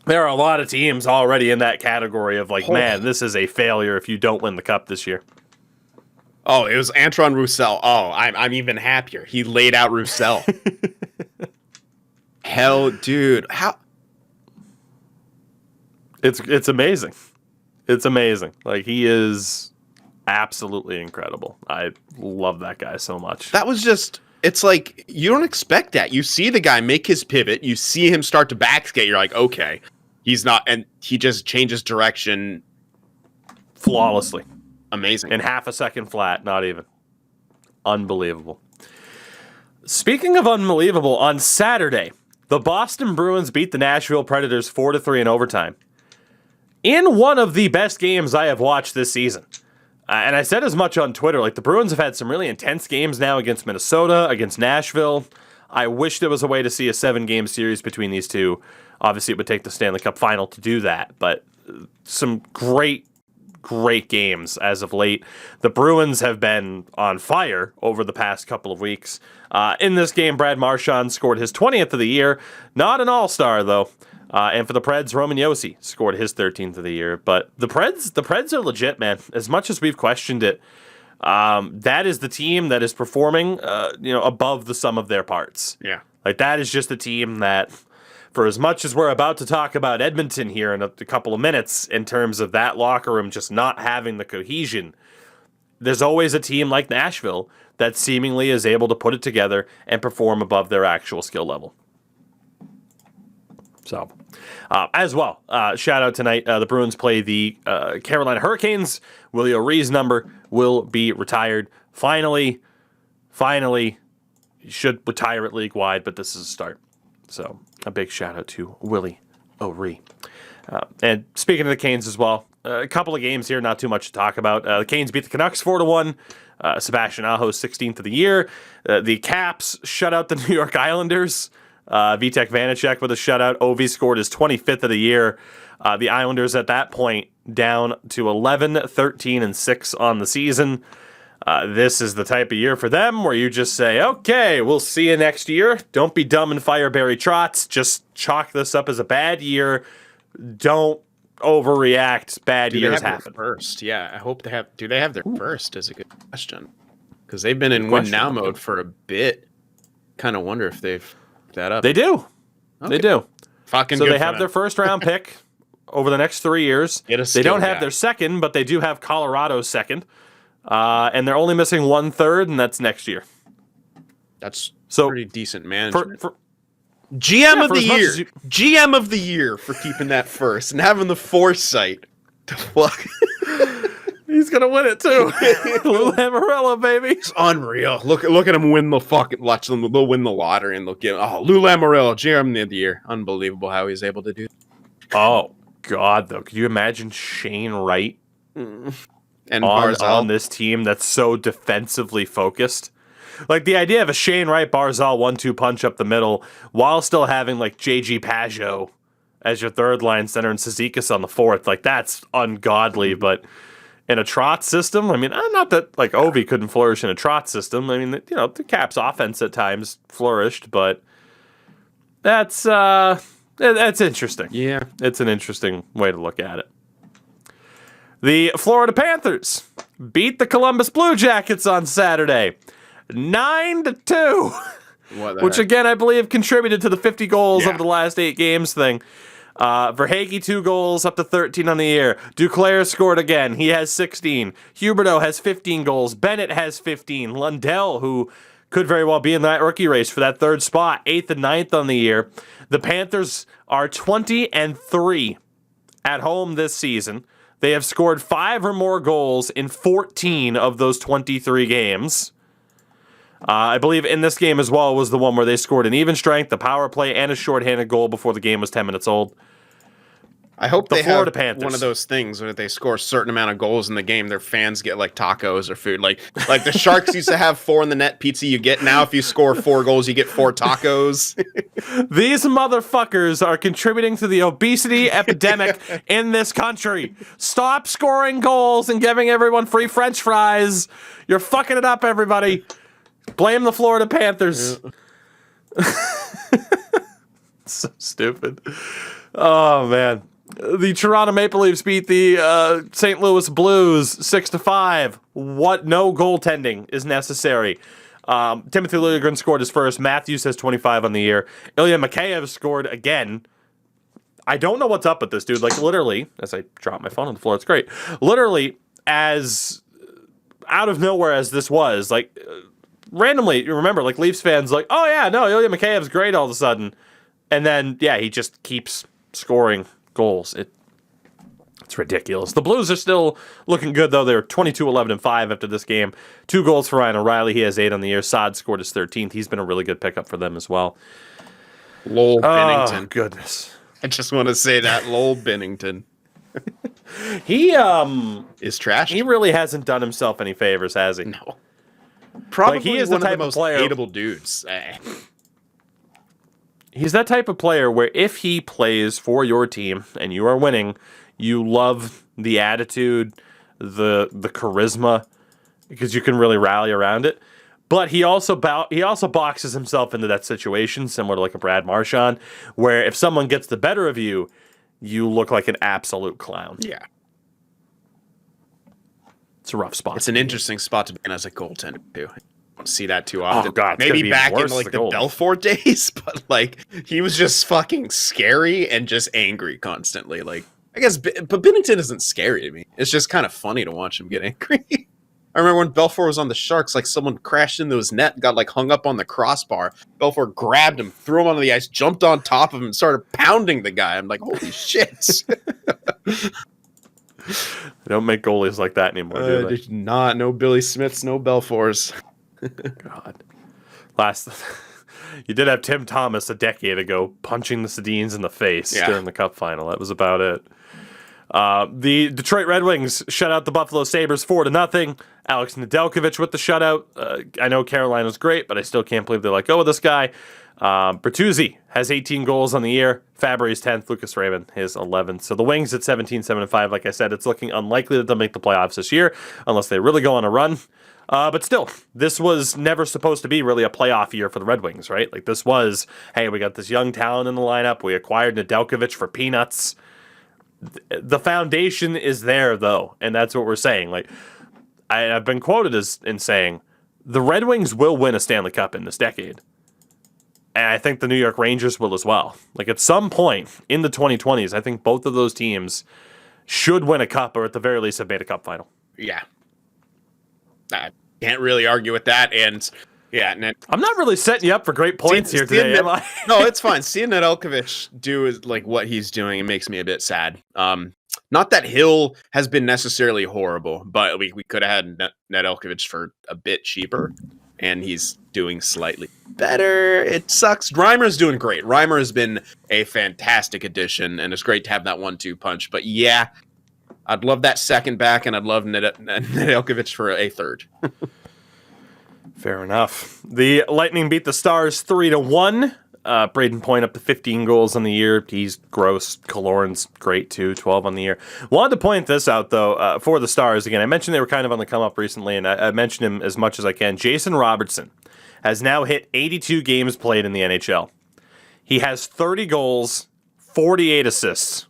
there are a lot of teams already in that category of like, man, this is a failure if you don't win the Cup this year. Oh, it was Antoine Roussel. Oh, I'm even happier. He laid out Roussel. Hell, dude, how? It's amazing. It's amazing. Like he is absolutely incredible. I love that guy so much. That was just. It's like you don't expect that. You see the guy make his pivot. You see him start to backskate. You're like, okay, he's not, and he just changes direction flawlessly. Amazing. In half a second flat, not even. Unbelievable. Speaking of unbelievable, on Saturday, the Boston Bruins beat the Nashville Predators 4-3 in overtime. In one of the best games I have watched this season. And I said as much on Twitter, like the Bruins have had some really intense games now against Minnesota, against Nashville. I wish there was a way to see a 7-game series between these two. Obviously, it would take the Stanley Cup final to do that, but some great games as of late. The Bruins have been on fire over the past couple of weeks. In this game, Brad Marchand scored his 20th of the year. Not an all-star, though. And for the Preds, Roman Josi scored his 13th of the year. But the Preds are legit, man. As much as we've questioned it, that is the team that is performing, above the sum of their parts. Yeah. Like, that is just a team that, for as much as we're about to talk about Edmonton here in a couple of minutes, in terms of that locker room just not having the cohesion, there's always a team like Nashville that seemingly is able to put it together and perform above their actual skill level. So, as well, shout out tonight, the Bruins play the Carolina Hurricanes. Willie O'Ree's number will be retired. Finally, he should retire it league-wide, but this is a start. So, a big shout out to Willie O'Ree. And speaking of the Canes as well, a couple of games here, not too much to talk about. The Canes beat the Canucks 4-1. Sebastian Aho's 16th of the year. The Caps shut out the New York Islanders. Vitek Vanacek with a shutout. Ovi scored his 25th of the year. The Islanders at that point down to 11-13-6 on the season. This is the type of year for them where you just say, okay, we'll see you next year. Don't be dumb and fire Barry Trotz. Just chalk this up as a bad year. Don't overreact. Bad years happen. First, yeah. I hope they have. Do they have their first? Is a good question because they've been in win now mode for a bit. Kind of wonder if they've that up. They do. Okay. They do. Fucking. So good they have their first round pick over the next 3 years. They don't have their second, but they do have Colorado's second. And they're only missing 1/3, and that's next year. That's pretty decent management. For GM of the year. GM of the year for keeping that first and having the foresight to fuck. He's gonna win it too. Lou Lamoriello, baby. It's unreal. Look at him win the fucking. Watch them. They'll win the lottery and they'll give. Oh, Lou Lamoriello, GM of the year. Unbelievable how he's able to do. Oh God, though, could you imagine Shane Wright and on this team that's so defensively focused? Like the idea of a Shane Wright Barzal 1-2 punch up the middle while still having like JG Pageau as your third line center and Cizikas on the fourth. Like that's ungodly, but in a Trotz system, I mean, not that like Ovi couldn't flourish in a Trotz system. I mean, the Caps offense at times flourished, but that's interesting. Yeah. It's an interesting way to look at it. The Florida Panthers beat the Columbus Blue Jackets on Saturday. 9-2, which again I believe contributed to the 50 goals over the last 8 games thing. Verhaeghe 2 goals, up to 13 on the year. Duclair scored again. He has 16. Huberdeau has 15 goals. Bennett has 15. Lundell, who could very well be in that rookie race for that third spot, 8th and 9th on the year. The Panthers are 20-3 at home this season. They have scored 5 or more goals in 14 of those 23 games. I believe in this game as well was the one where they scored an even strength, a power play, and a shorthanded goal before the game was 10 minutes old. I hope The they Florida have Panthers. one of those things where if they score a certain amount of goals in the game, their fans get like tacos or food. Like the Sharks used to have 4 in the net pizza. You get now if you score 4 goals, you get 4 tacos. These motherfuckers are contributing to the obesity epidemic in this country. Stop scoring goals and giving everyone free French fries. You're fucking it up, everybody. Blame the Florida Panthers. So stupid. Oh, man. The Toronto Maple Leafs beat the St. Louis Blues 6-5. What? No goaltending is necessary. Timothy Liljegren scored his first. Matthews has 25 on the year. Ilya Mikheyev scored again. I don't know what's up with this dude. Like, literally, as I drop my phone on the floor, it's great. Literally, as out of nowhere as this was, like, randomly, you remember, like, Leafs fans, like, oh, yeah, no, Ilya Mikheyev's great all of a sudden. And then, yeah, he just keeps scoring goals. It's ridiculous. The Blues are still looking good, though. They're 22-11-5 after this game. 2 goals for Ryan O'Reilly. He has 8 on the year. Saad scored his 13th. He's been a really good pickup for them as well. Lowell Bennington. Oh, goodness. I just want to say that. Lowell Bennington. He is trash. He really hasn't done himself any favors, has he? No. Probably he is one the type of the most player, hateable dudes. He's that type of player where if he plays for your team and you are winning, you love the attitude, the charisma, because you can really rally around it. But he also boxes himself into that situation, similar to like a Brad Marchand, where if someone gets the better of you, you look like an absolute clown. Yeah. It's a rough spot. It's an interesting spot to be in as a goaltender, too. I don't see that too often. Oh, God. Maybe back in like the Belfort days, but like he was just fucking scary and just angry constantly. Like, I guess, but Binnington isn't scary to me. It's just kind of funny to watch him get angry. I remember when Belfort was on the Sharks, like someone crashed into his net, got like hung up on the crossbar. Belfort grabbed him, threw him onto the ice, jumped on top of him, and started pounding the guy. I'm like, holy shit. They don't make goalies like that anymore, do they? Not. No Billy Smiths, no Belforts. God. You did have Tim Thomas a decade ago punching the Sedins in the face during the Cup final. That was about it. The Detroit Red Wings shut out the Buffalo Sabres 4-0. Alex Nedeljkovic with the shutout. I know Carolina's great, but I still can't believe they let go of this guy. Bertuzzi has 18 goals on the year. Fabry's 10th. Lucas Raymond his 11th. So the Wings at 17-7-5. Like I said, it's looking unlikely that they'll make the playoffs this year unless they really go on a run. But still, this was never supposed to be really a playoff year for the Red Wings, right? Like this was, hey, we got this young talent in the lineup. We acquired Nedeljkovic for peanuts. The foundation is there, though, and that's what we're saying. Like I've been quoted as in saying, the Red Wings will win a Stanley Cup in this decade. And I think the New York Rangers will as well. Like at some point in the 2020s, I think both of those teams should win a cup or at the very least have made a cup final. Yeah. I can't really argue with that. And yeah, I'm not really setting you up for great points here today, am I? No, it's fine. Seeing Nedeljkovic do is like what he's doing, it makes me a bit sad. Not that Hill has been necessarily horrible, but we could have had Nedeljkovic for a bit cheaper, and he's doing slightly better. It sucks. Reimer's doing great. Reimer has been a fantastic addition, and it's great to have that 1-2 punch. But yeah, I'd love that second back, and I'd love Nedeljkovic for a third. Fair enough. The Lightning beat the Stars 3-1. Braden Point up to 15 goals on the year. He's gross. Kaloran's great too, 12 on the year. Wanted to point this out though for the Stars again. I mentioned they were kind of on the come up recently, and I mentioned him as much as I can. Jason Robertson has now hit 82 games played in the NHL. He has 30 goals, 48 assists.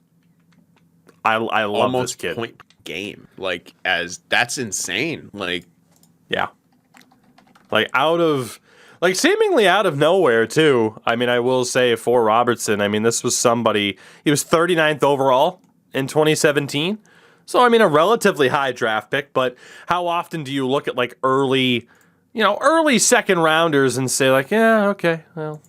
I love almost this kid. Point per game, like as that's insane. Like yeah. Seemingly out of nowhere, too. I mean, I will say for Robertson, I mean, this was somebody, he was 39th overall in 2017. So, I mean, a relatively high draft pick, but how often do you look at like early second rounders and say like, yeah, okay, well,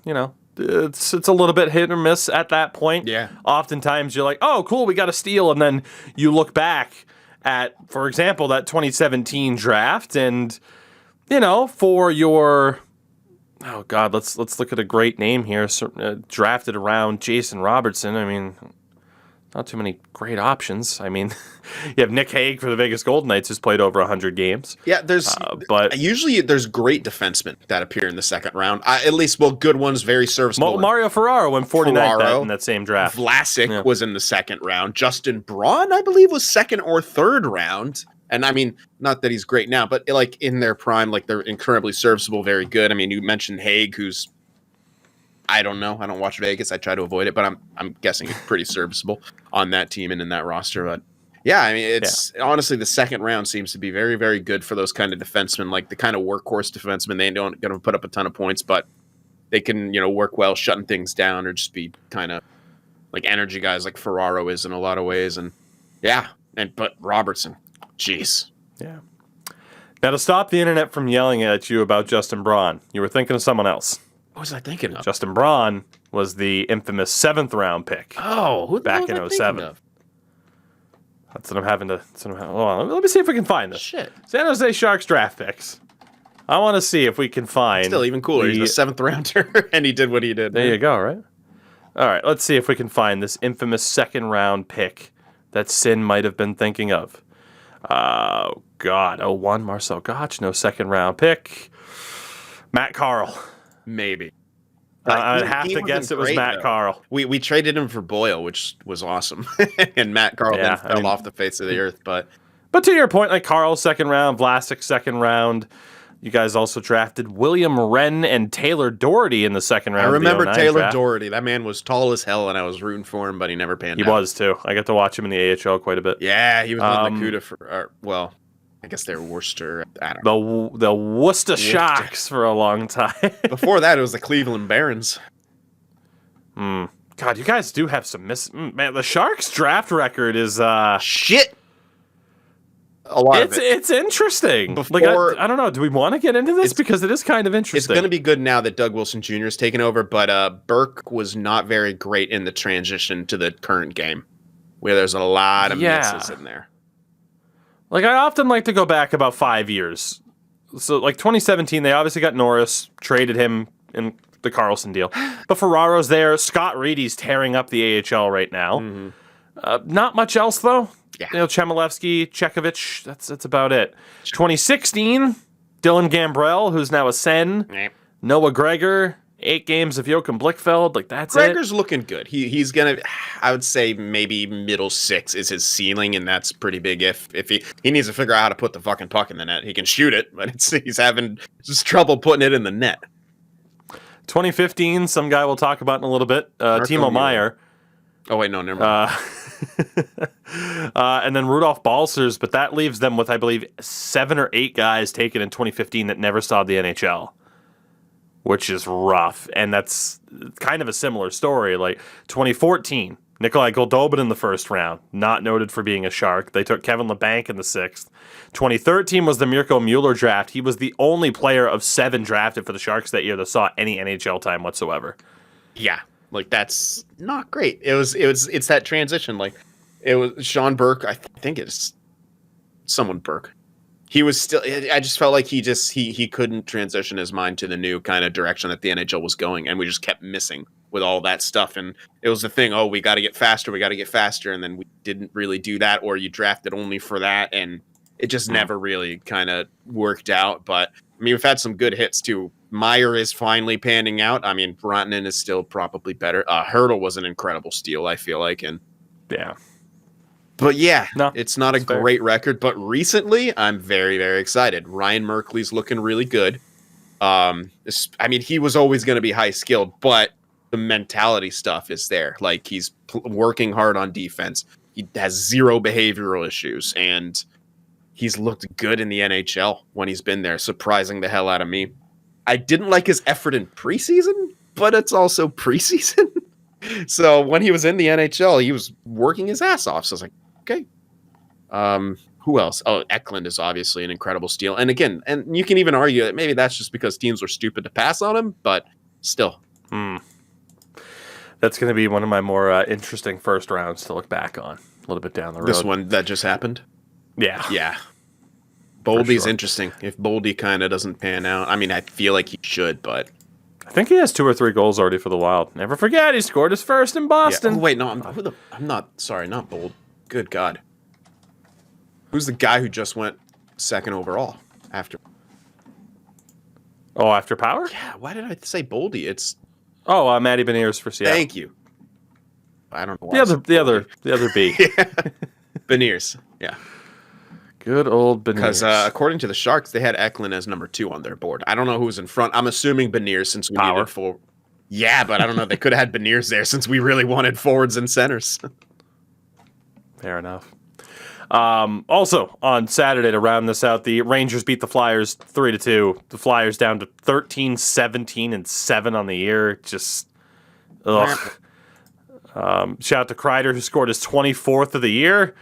it's a little bit hit or miss at that point. Yeah. Oftentimes you're like, oh, cool, we got a steal. And then you look back at, for example, that 2017 draft and, for your, oh God, let's look at a great name here. Drafted around Jason Robertson. I mean, not too many great options. I mean, you have Nick Hague for the Vegas Golden Knights, who's played over 100 games. Yeah, but usually there's great defensemen that appear in the second round. At least, good ones, very serviceable. Mario Ferraro went 49th in that same draft. Vlasic was in the second round. Justin Braun, I believe, was second or third round. And I mean, not that he's great now, but like in their prime, like they're incredibly serviceable, very good. I mean, you mentioned Hague, who's, I don't know. I don't watch Vegas. I try to avoid it, but I'm guessing he's pretty serviceable on that team and in that roster. But yeah, I mean, honestly, the second round seems to be very, very good for those kind of defensemen, like the kind of workhorse defensemen. They don't going to put up a ton of points, but they can, work well, shutting things down, or just be kind of like energy guys, like Ferraro is in a lot of ways. And yeah, but Robertson, jeez. Yeah. Now, to stop the internet from yelling at you about Justin Braun, you were thinking of someone else. What was I thinking of? Justin Braun was the infamous 7th round pick. Oh, who the back in 07. That's what I'm having to. Hold on, let me see if we can find this. Shit. San Jose Sharks draft picks. I want to see if we can find. Still even cooler. He's a 7th rounder, and he did what he did. There you go. Right. All right. Let's see if we can find this infamous 2nd round pick that Sin might have been thinking of. Oh God. 01 Marcel Gotch. No 2nd round pick. Matt Carl. Maybe. I'd have to guess it was Matt Carl. We traded him for Boyle, which was awesome. And Matt Carl then fell off the face of the earth. But to your point, like Carl 2nd round, Vlasic 2nd round. You guys also drafted William Wren and Taylor Doherty in the 2nd round. I remember Taylor Doherty. That man was tall as hell, and I was rooting for him, but he never panned out. He was, too. I got to watch him in the AHL quite a bit. Yeah, he was in the CUDA for, I guess they're Worcester. I don't know. The Worcester Sharks for a long time. Before that, it was the Cleveland Barons. God, you guys do have some man, the Sharks draft record is shit. A lot of it. It's interesting. I don't know. Do we want to get into this? Because it is kind of interesting. It's going to be good now that Doug Wilson Jr. has taken over, but Burke was not very great in the transition to the current game, where there's a lot of misses in there. Like, I often like to go back about 5 years. So, like, 2017, they obviously got Norris, traded him in the Carlson deal. But Ferraro's there. Scott Reedy's tearing up the AHL right now. Mm-hmm. Not much else, though. Yeah. Chmelevski, Chekovich, that's about it. 2016, Dylan Gambrell, who's now a Sen. Noah Gregor, 8 games of Joachim Blichfeld. Like, that's Gregor's looking good. He's going to, I would say maybe middle 6 is his ceiling, and that's pretty big if he needs to figure out how to put the fucking puck in the net. He can shoot it, but he's having just trouble putting it in the net. 2015, some guy we'll talk about in a little bit, Timo Meier. Oh, wait, no, never mind. And then Rudolph Balcers, but that leaves them with, I believe, 7 or 8 guys taken in 2015 that never saw the NHL, which is rough. And that's kind of a similar story. Like 2014, Nikolai Goldobin in the 1st round, not noted for being a Shark. They took Kevin LeBanc in the 6th. 2013 was the Mirko Mueller draft. He was the only player of 7 drafted for the Sharks that year that saw any NHL time whatsoever. Yeah. Like, that's not great. It's that transition. Like, it was Sean Burke. I think it's someone Burke. He was still, I just felt like he couldn't transition his mind to the new kind of direction that the NHL was going. And we just kept missing with all that stuff. And it was the thing, we got to get faster. And then we didn't really do that, or you drafted only for that. And it just never really kind of worked out. But I mean, we've had some good hits too. Meier is finally panning out. I mean, Rantanen is still probably better. Hurdle was an incredible steal, I feel like. And yeah. But yeah, it's not a great record. But recently, I'm very, very excited. Ryan Merkley's looking really good. I mean, he was always going to be high skilled, but the mentality stuff is there. Like, he's working hard on defense. He has 0 behavioral issues, and he's looked good in the NHL when he's been there, surprising the hell out of me. I didn't like his effort in preseason, but it's also preseason. So when he was in the NHL, he was working his ass off. So I was like, okay. Who else? Oh, Eklund is obviously an incredible steal. And again, and you can even argue that maybe that's just because teams were stupid to pass on him, but still. That's going to be one of my more interesting 1st rounds to look back on a little bit down the road. This one that just happened? Yeah. Yeah. Boldy's interesting. If Boldy kind of doesn't pan out, I mean, I feel like he should, but I think he has 2 or 3 goals already for the Wild. Never forget, he scored his first in Boston. Yeah. Oh, wait, no, I'm not. Sorry, not Bold. Good God. Who's the guy who just went second overall after? Oh, after Power? Yeah. Why did I say Boldy? It's. Oh, Matty Beniers for Seattle. Thank you. I don't know. The other B. Yeah. Beniers. Yeah. Good old Beniers. Because according to the Sharks, they had Eklund as number 2 on their board. I don't know who was in front. I'm assuming Beniers since we needed 4. Yeah, but I don't know. They could have had Beniers there since we really wanted forwards and centers. Fair enough. Also, on Saturday, to round this out, the Rangers beat the Flyers 3-2. The Flyers down to 13, 17, and 7 on the year. Just, ugh. Shout out to Kreider, who scored his 24th of the year.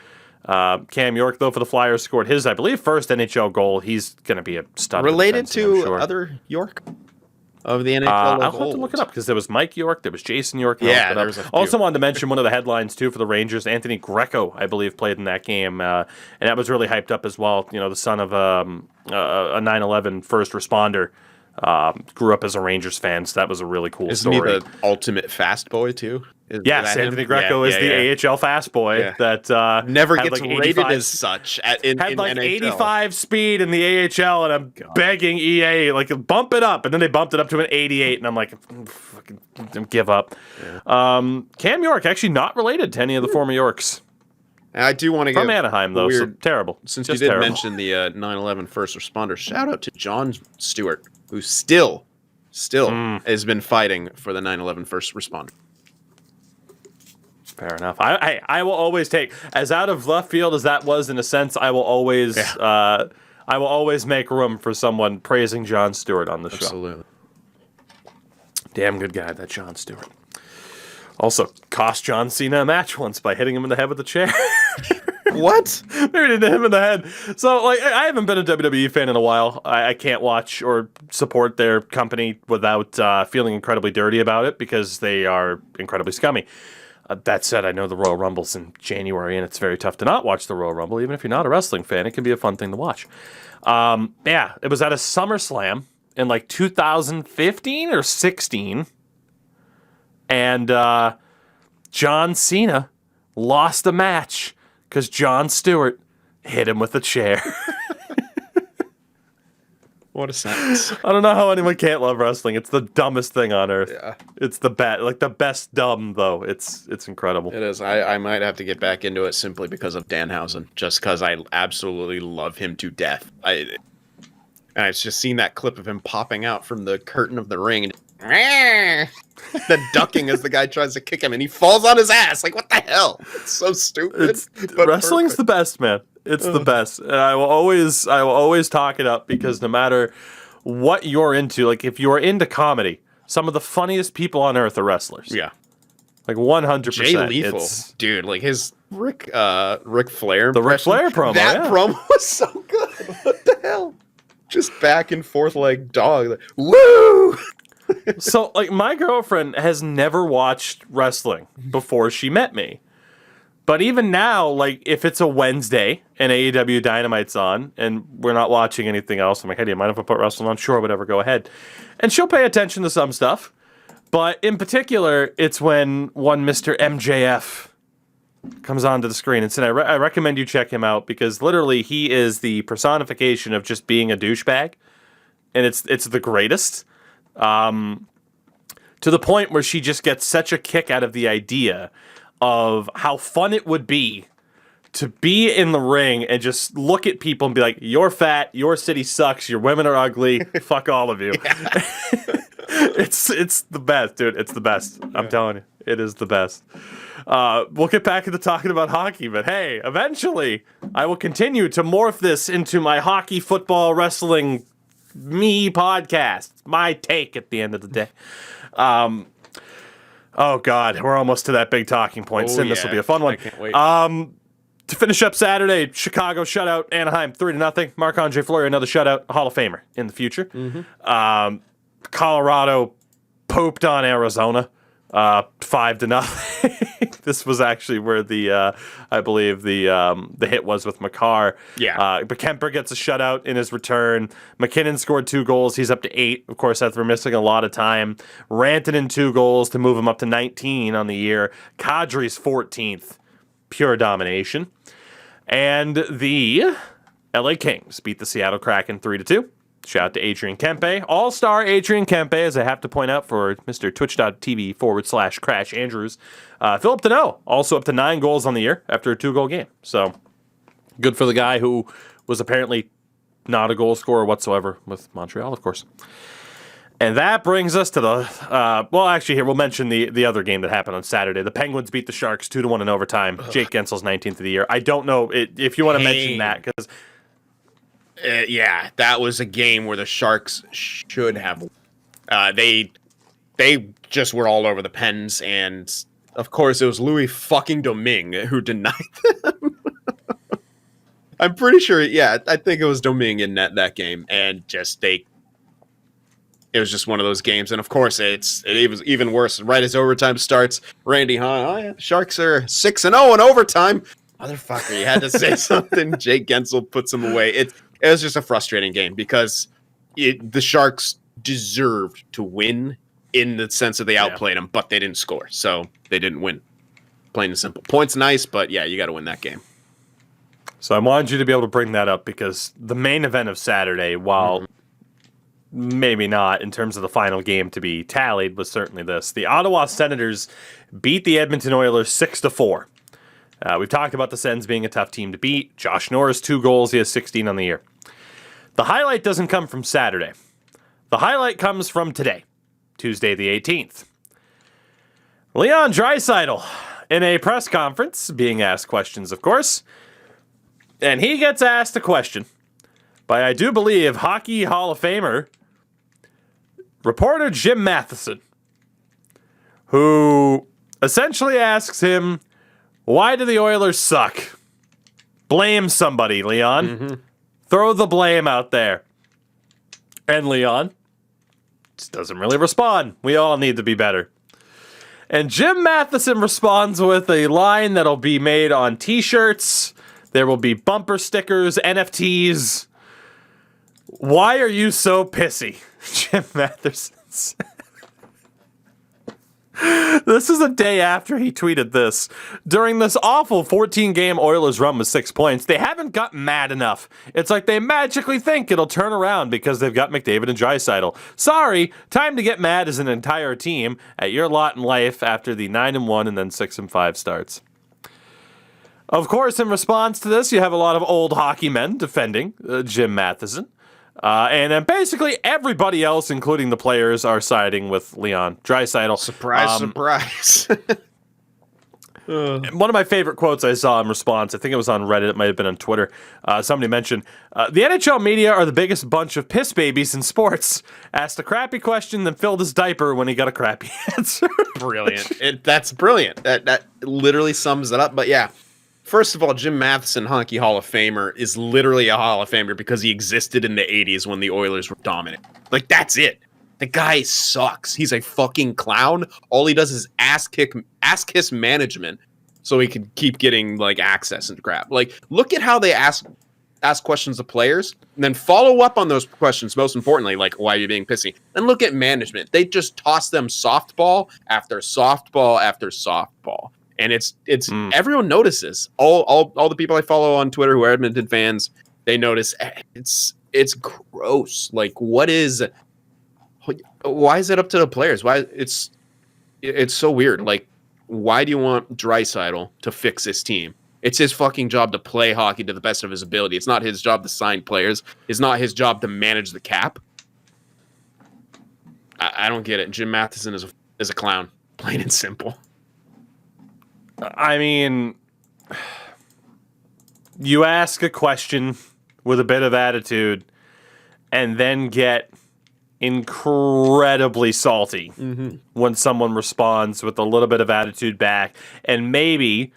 Cam York, though, for the Flyers, scored his, I believe, first NHL goal. He's going to be a stud. Related to other York of the NHL? I'll have to look it up because there was Mike York, there was Jason York. Yeah, there was a few. Also wanted to mention one of the headlines, too, for the Rangers. Anthony Greco, I believe, played in that game, and that was really hyped up as well. You know, the son of a 9/11 first responder. Grew up as a Rangers fan, so that was a really cool story. Isn't he the ultimate fast boy, too? Yes, Anthony Greco is the AHL fast boy that never gets rated as such. In 85 speed in the AHL, and I'm begging EA, like, bump it up. And then they bumped it up to an 88, and I'm like, fucking give up. Yeah. Cam York, actually not related to any of the former Yorks. I do want to get from Anaheim, though, so terrible. Since you did mention the 9/11 first responders, shout out to John Stewart, who still has been fighting for the 9/11 first responder. Fair enough. I will always take, as out of left field as that was in a sense, I will always make room for someone praising John Stewart on the show. Absolutely. Damn good guy, that John Stewart. Also, cost John Cena a match once by hitting him in the head with a chair. What? Maybe hit him in the head. So, like, I haven't been a WWE fan in a while. I can't watch or support their company without feeling incredibly dirty about it because they are incredibly scummy. That said, I know the Royal Rumble's in January, and it's very tough to not watch the Royal Rumble. Even if you're not a wrestling fan, it can be a fun thing to watch. Yeah, it was at a SummerSlam in, like, 2015 or 16. And John Cena lost the match because John Stewart hit him with a chair. What a sentence. I don't know how anyone can't love wrestling. It's the dumbest thing on earth. Yeah. It's the best dumb, though. It's incredible. It is. I might have to get back into it simply because of Danhausen, just because I absolutely love him to death. And I've just seen that clip of him popping out from the curtain of the ring and the ducking as the guy tries to kick him, and he falls on his ass. Like, what the hell? It's so stupid. Wrestling's the best, man. It's the best. And I will always talk it up because no matter what you're into, like if you're into comedy, some of the funniest people on earth are wrestlers. Yeah. Like 100%. Jay Lethal. Dude, like his Ric Flair. The Ric Flair promo. That promo was so good. What the hell? Just back and forth like dog. Like, woo! So, like, my girlfriend has never watched wrestling before she met me. But even now, like, if it's a Wednesday and AEW Dynamite's on and we're not watching anything else, I'm like, hey, do you mind if I put wrestling on? Sure, whatever, go ahead. And she'll pay attention to some stuff. But in particular, it's when one Mr. MJF comes onto the screen. And so I recommend you check him out because literally he is the personification of just being a douchebag. And it's the greatest. To the point where she just gets such a kick out of the idea of how fun it would be to be in the ring and just look at people and be like, you're fat, your city sucks, your women are ugly, fuck all of you. Yeah. It's the best, dude. It's the best. I'm telling you. It is the best. We'll get back into talking about hockey, but hey, eventually I will continue to morph this into my hockey, football, wrestling, me podcast. My take at the end of the day. Oh, God, we're almost to that big talking point. Sin, this will be a fun one. I can't wait. To finish up Saturday, Chicago shutout, Anaheim 3-0. Marc-Andre Fleury, another shutout, Hall of Famer in the future. Mm-hmm. Colorado pooped on Arizona 5-0. This was actually where I believe the hit was with Makar. Yeah. But Kemper gets a shutout in his return. McKinnon scored 2 goals. He's up to 8. Of course, after missing a lot of time. Rantanen 2 goals to move him up to 19 on the year. Kadri's 14th. Pure domination. And the LA Kings beat the Seattle Kraken 3-2. Shout out to Adrian Kempe. All-star Adrian Kempe, as I have to point out for Mr. Twitch.tv/Crash Andrews. Philip Deneau, also up to 9 goals on the year after a 2-goal game. So, good for the guy who was apparently not a goal scorer whatsoever with Montreal, of course. And that brings us to the, here, we'll mention the other game that happened on Saturday. The Penguins beat the Sharks 2-1 in overtime. Jake Gensel's 19th of the year. I don't know if you want to mention that, because... yeah, that was a game where the Sharks should have. They just were all over the Pens, and of course it was Louis fucking Domingue who denied them. I'm pretty sure. Yeah, I think it was Domingue in net that game, and it was just one of those games. And of course, it was even worse. Right as overtime starts, Randy Hahn, oh yeah, Sharks are 6-0 in overtime. Motherfucker, you had to say something. Jake Gensel puts him away. It was just a frustrating game because the Sharks deserved to win in the sense that they outplayed them, but they didn't score, so they didn't win. Plain and simple. Points nice, but yeah, you got to win that game. So I wanted you to be able to bring that up because the main event of Saturday, while maybe not in terms of the final game to be tallied, was certainly this. The Ottawa Senators beat the Edmonton Oilers 6-4. We've talked about the Sens being a tough team to beat. Josh Norris, 2 goals. He has 16 on the year. The highlight doesn't come from Saturday. The highlight comes from today, Tuesday the 18th. Leon Draisaitl in a press conference, being asked questions, of course. And he gets asked a question by, I do believe, Hockey Hall of Famer, reporter Jim Matheson, who essentially asks him, why do the Oilers suck? Blame somebody, Leon. Throw the blame out there. And Leon just doesn't really respond. We all need to be better. And Jim Matheson responds with a line that'll be made on t-shirts. There will be bumper stickers, NFTs. Why are you so pissy? Jim Matheson said. This is a day after he tweeted this. During this awful 14-game Oilers run with 6 points, they haven't gotten mad enough. It's like they magically think it'll turn around because they've got McDavid and Draisaitl. Sorry, time to get mad as an entire team at your lot in life after the 9-1 and then 6-5 starts. Of course, in response to this, you have a lot of old hockey men defending Jim Matheson. And then basically everybody else, including the players, are siding with Leon Draisaitl. Surprise, surprise. One of my favorite quotes I saw in response, I think it was on Reddit, it might have been on Twitter, somebody mentioned, the NHL media are the biggest bunch of piss babies in sports. Asked a crappy question, then filled his diaper when he got a crappy answer. Brilliant. That's brilliant. That literally sums it up. But yeah. First of all, Jim Matheson, Hockey Hall of Famer, is literally a Hall of Famer because he existed in the 80s when the Oilers were dominant. Like, that's it. The guy sucks. He's a fucking clown. All he does is ass kiss management so he can keep getting, like, access and crap. Like, look at how they ask questions of players, and then follow up on those questions, most importantly, like, why are you being pissy? And look at management. They just toss them softball after softball after softball. And it's everyone notices. All the people I follow on Twitter who are Edmonton fans, they notice it's gross. Like, why is it up to the players? Why it's so weird. Like, why do you want Draisaitl to fix this team? It's his fucking job to play hockey to the best of his ability. It's not his job to sign players. It's not his job to manage the cap. I don't get it. Jim Matheson is a clown, plain and simple. I mean, you ask a question with a bit of attitude and then get incredibly salty when someone responds with a little bit of attitude back. And maybe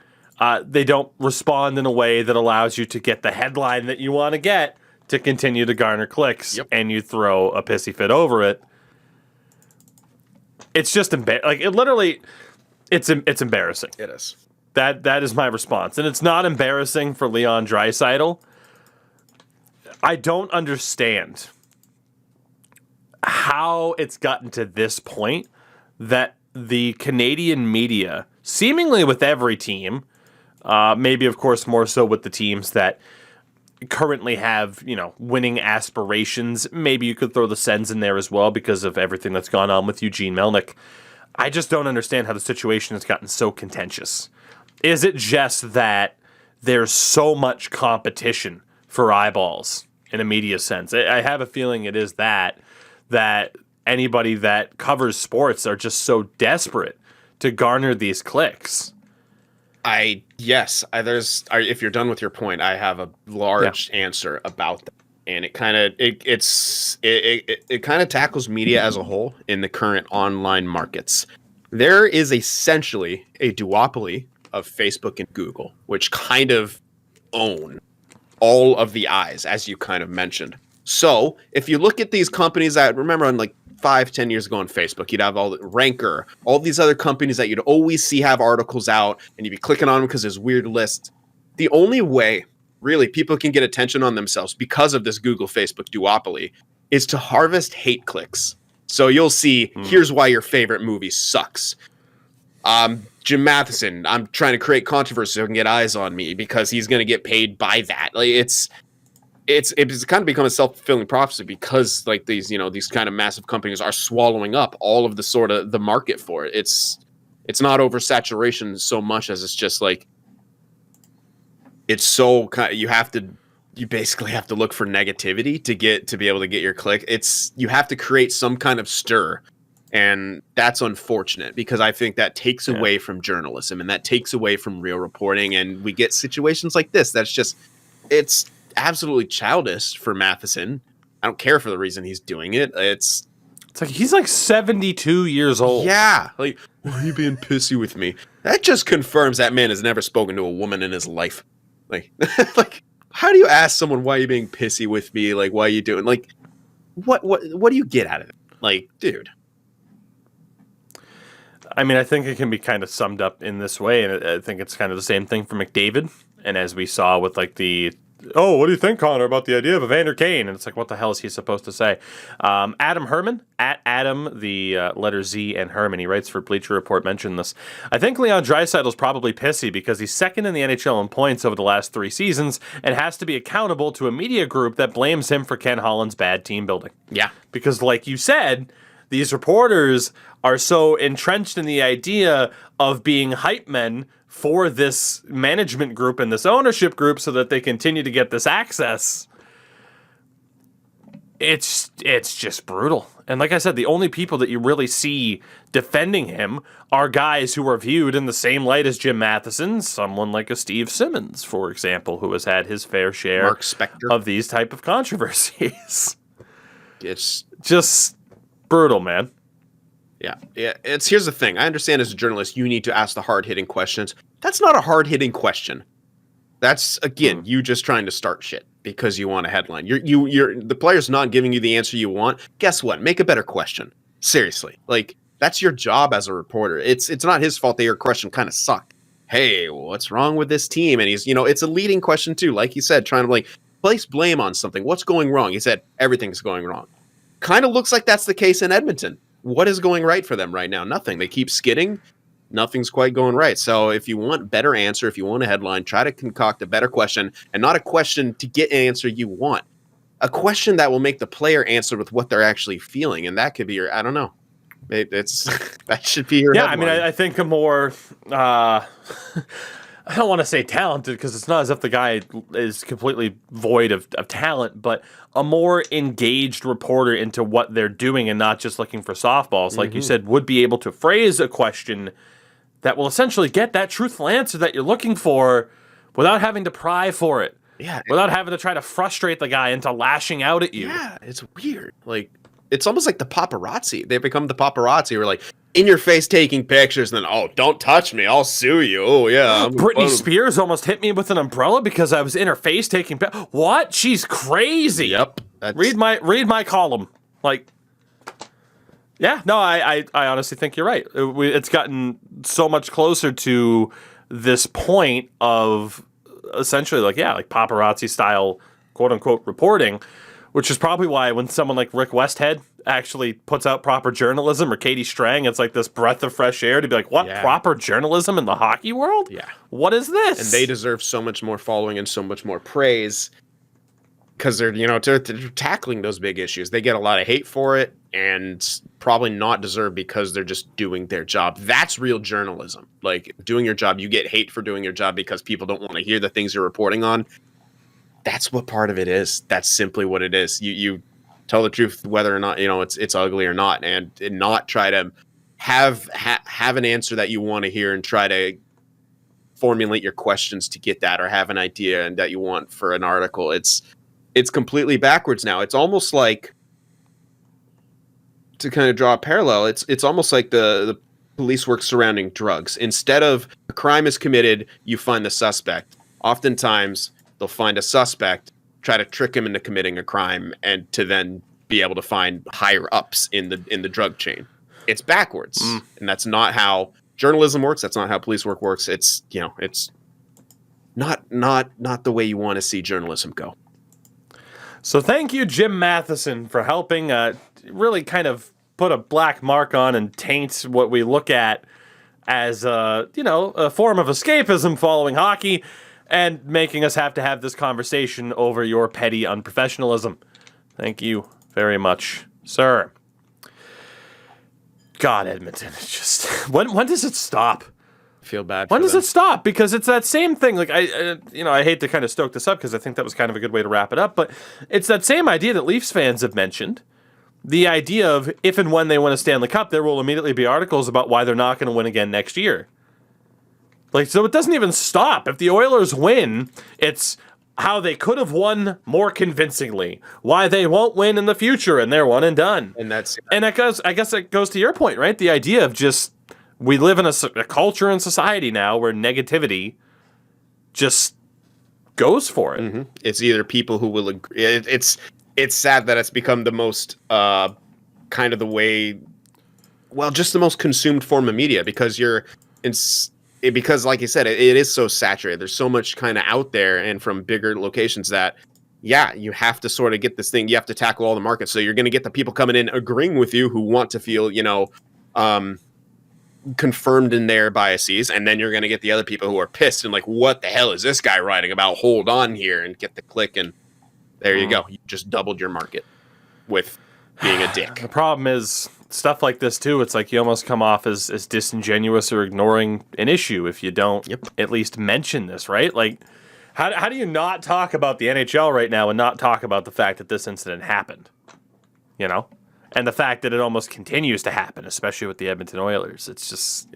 they don't respond in a way that allows you to get the headline that you want to get to continue to garner clicks, and you throw a pissy fit over it. It's just embarrassing. Like, it literally... It's embarrassing. It is. That is my response. And it's not embarrassing for Leon Draisaitl. I don't understand how it's gotten to this point that the Canadian media, seemingly with every team, maybe of course more so with the teams that currently have, winning aspirations. Maybe you could throw the Sens in there as well because of everything that's gone on with Eugene Melnyk. I just don't understand how the situation has gotten so contentious. Is it just that there's so much competition for eyeballs in a media sense? I have a feeling it is that anybody that covers sports are just so desperate to garner these clicks. If you're done with your point, I have a large answer about that. And it kind of tackles media as a whole in the current online markets. There is essentially a duopoly of Facebook and Google, which kind of own all of the eyes, as you kind of mentioned. So if you look at these companies that, remember on like 5-10 years ago on Facebook, you'd have all the Ranker, all these other companies that you'd always see have articles out, and you'd be clicking on them because there's weird lists. The only way really people can get attention on themselves because of this Google Facebook duopoly is to harvest hate clicks. So you'll see, here's why your favorite movie sucks. Jim Matheson, I'm trying to create controversy so he can get eyes on me because he's going to get paid by that. Like it's kind of become a self-fulfilling prophecy because like these kind of massive companies are swallowing up all of the sort of the market for it. It's not oversaturation so much as it's just like, it's so kind of, you basically have to look for negativity to be able to get your click. You have to create some kind of stir. And that's unfortunate because I think that takes away from journalism and that takes away from real reporting. And we get situations like this. It's absolutely childish for Matheson. I don't care for the reason he's doing it. It's like he's like 72 years old. Yeah. Like, why are you being pissy with me? That just confirms that man has never spoken to a woman in his life. Like, how do you ask someone, why are you being pissy with me? Like, why are you doing, like, what do you get out of it? Like, dude. I mean, I think it can be kind of summed up in this way, and I think it's kind of the same thing for McDavid. And as we saw with like what do you think, Connor, about the idea of Evander Kane? And it's like, what the hell is he supposed to say? Adam Herman, at Adam, the letter Z and Herman, he writes for Bleacher Report, mentioned this. I think Leon Draisaitl is probably pissy because he's second in the NHL in points over the last 3 seasons and has to be accountable to a media group that blames him for Ken Holland's bad team building. Yeah. Because like you said, these reporters are so entrenched in the idea of being hype men for this management group and this ownership group so that they continue to get this access. It's just brutal. And like I said, the only people that you really see defending him are guys who are viewed in the same light as Jim Matheson, someone like a Steve Simmons, for example, who has had his fair share Mark Spector of these type of controversies. It's just brutal, man. Yeah. Here's the thing. I understand as a journalist, you need to ask the hard-hitting questions. That's not a hard-hitting question. That's, again, you just trying to start shit because you want a headline. The player's not giving you the answer you want. Guess what? Make a better question. Seriously. Like, that's your job as a reporter. It's not his fault that your question kind of sucked. Hey, what's wrong with this team? And he's, it's a leading question too. Like he said, trying to like place blame on something. What's going wrong? He said, everything's going wrong. Kind of looks like that's the case in Edmonton. What is going right for them right now? Nothing. They keep skidding. Nothing's quite going right. So if you want better answer, if you want a headline, try to concoct a better question, and not a question to get an answer you want. A question that will make the player answer with what they're actually feeling, and that could be I don't know. That should be your headline. I mean, I think a more I don't want to say talented because it's not as if the guy is completely void of talent, but a more engaged reporter into what they're doing and not just looking for softballs, like you said, would be able to phrase a question that will essentially get that truthful answer that you're looking for without having to pry for it. Yeah. Without having to try to frustrate the guy into lashing out at you. Yeah, it's weird. Like, it's almost like the paparazzi. They become the paparazzi who are like, in your face taking pictures, and then, oh, don't touch me, I'll sue you. Oh, yeah. Britney Spears almost hit me with an umbrella because I was in her face taking pictures. What? She's crazy. Yep. Read my column. Like, Yeah, no, I honestly think you're right. It's gotten so much closer to this point of essentially like paparazzi style quote unquote reporting, which is probably why when someone like Rick Westhead actually puts out proper journalism, or Katie Strang, it's like this breath of fresh air to be like, what, proper journalism in the hockey world? Yeah. What is this? And they deserve so much more following and so much more praise because they're tackling those big issues. They get a lot of hate for it and probably not deserved because they're just doing their job. That's real journalism. Like, doing your job, you get hate for doing your job because people don't want to hear the things you're reporting on. That's what part of it is. That's simply what it is. You tell the truth whether or not it's ugly or not, and not try to have an answer that you want to hear and try to formulate your questions to get that, or have an idea and that you want for an article. It's completely backwards now. It's almost like, to kind of draw a parallel, it's almost like the police work surrounding drugs. Instead of a crime is committed, you find the suspect. Oftentimes they'll find a suspect, try to trick him into committing a crime, and to then be able to find higher ups in the drug chain. It's backwards. And that's not how journalism works. That's not how police work works. It's not the way you want to see journalism go. So thank you, Jim Matheson, for helping really kind of put a black mark on and taint what we look at as a form of escapism following hockey, and making us have to have this conversation over your petty unprofessionalism. Thank you very much, sir. God, Edmonton, it's just when does it stop? Feel bad. When does it stop? Because it's that same thing. Like I hate to kind of stoke this up because I think that was kind of a good way to wrap it up. But it's that same idea that Leafs fans have mentioned. The idea of if and when they win a Stanley Cup, there will immediately be articles about why they're not going to win again next year. Like, so it doesn't even stop. If the Oilers win, it's how they could have won more convincingly, why they won't win in the future, and they're one and done. And I guess it goes to your point, right? The idea of just, we live in a culture and society now where negativity just goes for it. Mm-hmm. It's either people who will agree. It's sad that it's become the most kind of the way, well, just the most consumed form of media, because because like you said, it is so saturated. There's so much kind of out there and from bigger locations that, you have to sort of get this thing. You have to tackle all the markets. So you're going to get the people coming in agreeing with you who want to feel, confirmed in their biases, and then you're going to get the other people who are pissed and like, what the hell is this guy writing about? Hold on here, and get the click, and there you go. You just doubled your market with being a dick. The problem is stuff like this too. It's like you almost come off as disingenuous or ignoring an issue if you don't at least mention this, right? Like, how do you not talk about the NHL right now and not talk about the fact that this incident happened? And the fact that it almost continues to happen, especially with the Edmonton Oilers. It's just...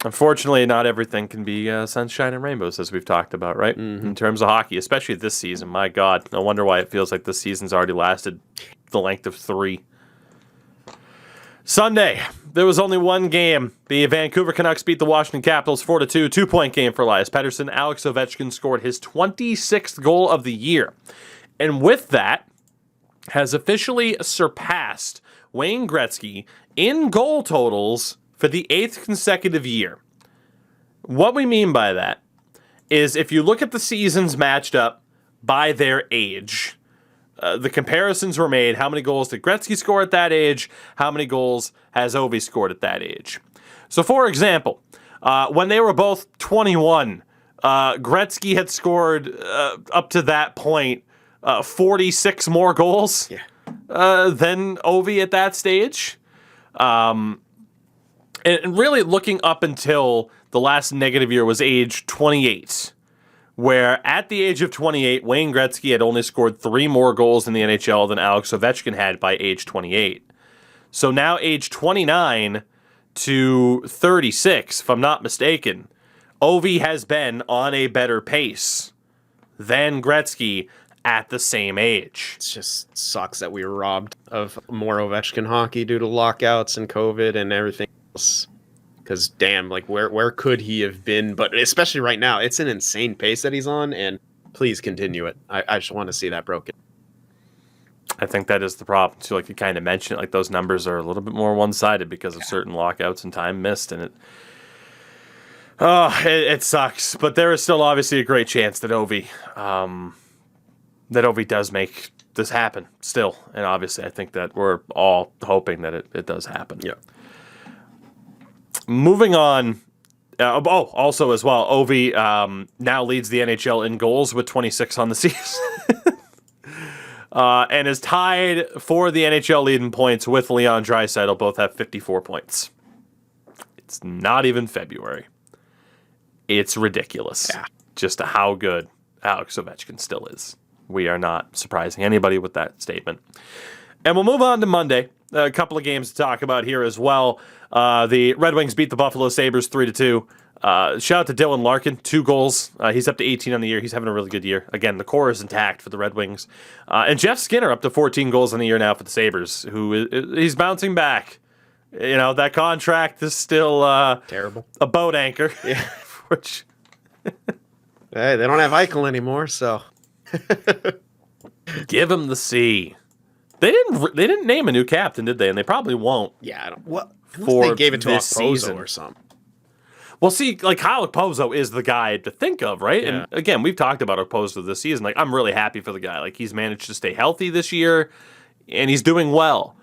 unfortunately, not everything can be sunshine and rainbows, as we've talked about, right? Mm-hmm. In terms of hockey, especially this season. My God, no wonder why it feels like this season's already lasted the length of 3. Sunday, there was only one game. The Vancouver Canucks beat the Washington Capitals 4-2, 2-point game for Elias Pettersson. Alex Ovechkin scored his 26th goal of the year. And with that, has officially surpassed Wayne Gretzky in goal totals for the 8th consecutive year. What we mean by that is if you look at the seasons matched up by their age, the comparisons were made. How many goals did Gretzky score at that age? How many goals has Ovi scored at that age? So, for example, when they were both 21, Gretzky had scored up to that point 46 more goals than Ovi at that stage. And really looking up until the last negative year was age 28, where at the age of 28, Wayne Gretzky had only scored 3 more goals in the NHL than Alex Ovechkin had by age 28. So now age 29 to 36, if I'm not mistaken, Ovi has been on a better pace than Gretzky at the same age. It just sucks that we were robbed of more Ovechkin hockey due to lockouts and COVID and everything else. Because damn, like where could he have been? But especially right now, it's an insane pace that he's on, and please continue it. I just want to see that broken. I think that is the problem too. Like you kind of mentioned it, like those numbers are a little bit more one-sided because of certain lockouts and time missed, and it sucks. But there is still obviously a great chance that Ovi does make this happen still, and obviously I think that we're all hoping that it does happen. Yeah. Moving on. Also as well, Ovi now leads the NHL in goals with 26 on the season. And is tied for the NHL lead in points with Leon Draisaitl. Both have 54 points. It's not even February. It's ridiculous. Yeah. Just how good Alex Ovechkin still is. We are not surprising anybody with that statement. And we'll move on to Monday. A couple of games to talk about here as well. The Red Wings beat the Buffalo Sabres 3-2. Shout out to Dylan Larkin, 2 goals. He's up to 18 on the year. He's having a really good year. Again, the core is intact for the Red Wings. And Jeff Skinner up to 14 goals on the year now for the Sabres, he's bouncing back. You know, that contract is still terrible. A boat anchor. Yeah. Which Hey, they don't have Eichel anymore, so give him the C. They didn't name a new captain, did they? And they probably won't. Yeah, I don't. What? For they gave it to this Okposo season or something. Well, see, like Kyle Okposo is the guy to think of, right? Yeah. And again, we've talked about Okposo this season. Like, I'm really happy for the guy. Like, he's managed to stay healthy this year, and he's doing well.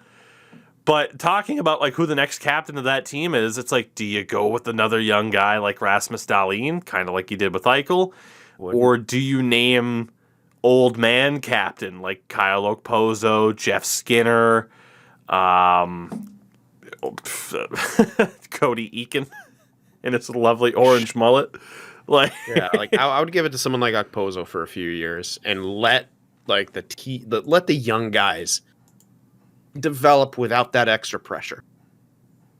But talking about like who the next captain of that team is, it's like, do you go with another young guy like Rasmus Dahlin, kind of like you did with Eichel, or do you name old man captain like Kyle Okposo, Jeff Skinner, Cody Eakin and his lovely orange mullet? Like, yeah, like I would give it to someone like Okposo for a few years and let like let the young guys develop without that extra pressure.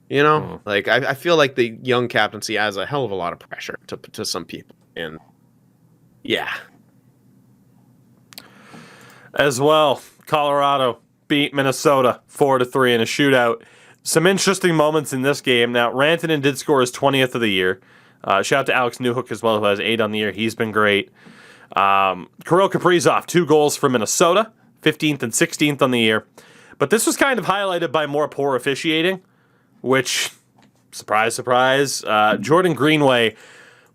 You know, like I feel like the young captaincy has a hell of a lot of pressure to some people, and yeah. As well, Colorado beat Minnesota 4-3 in a shootout. Some interesting moments in this game. Now, Rantanen did score his 20th of the year. Shout out to Alex Newhook as well, who has 8 on the year. He's been great. Kirill Kaprizov, 2 goals for Minnesota, 15th and 16th on the year. But this was kind of highlighted by more poor officiating, which, surprise, surprise, Jordan Greenway,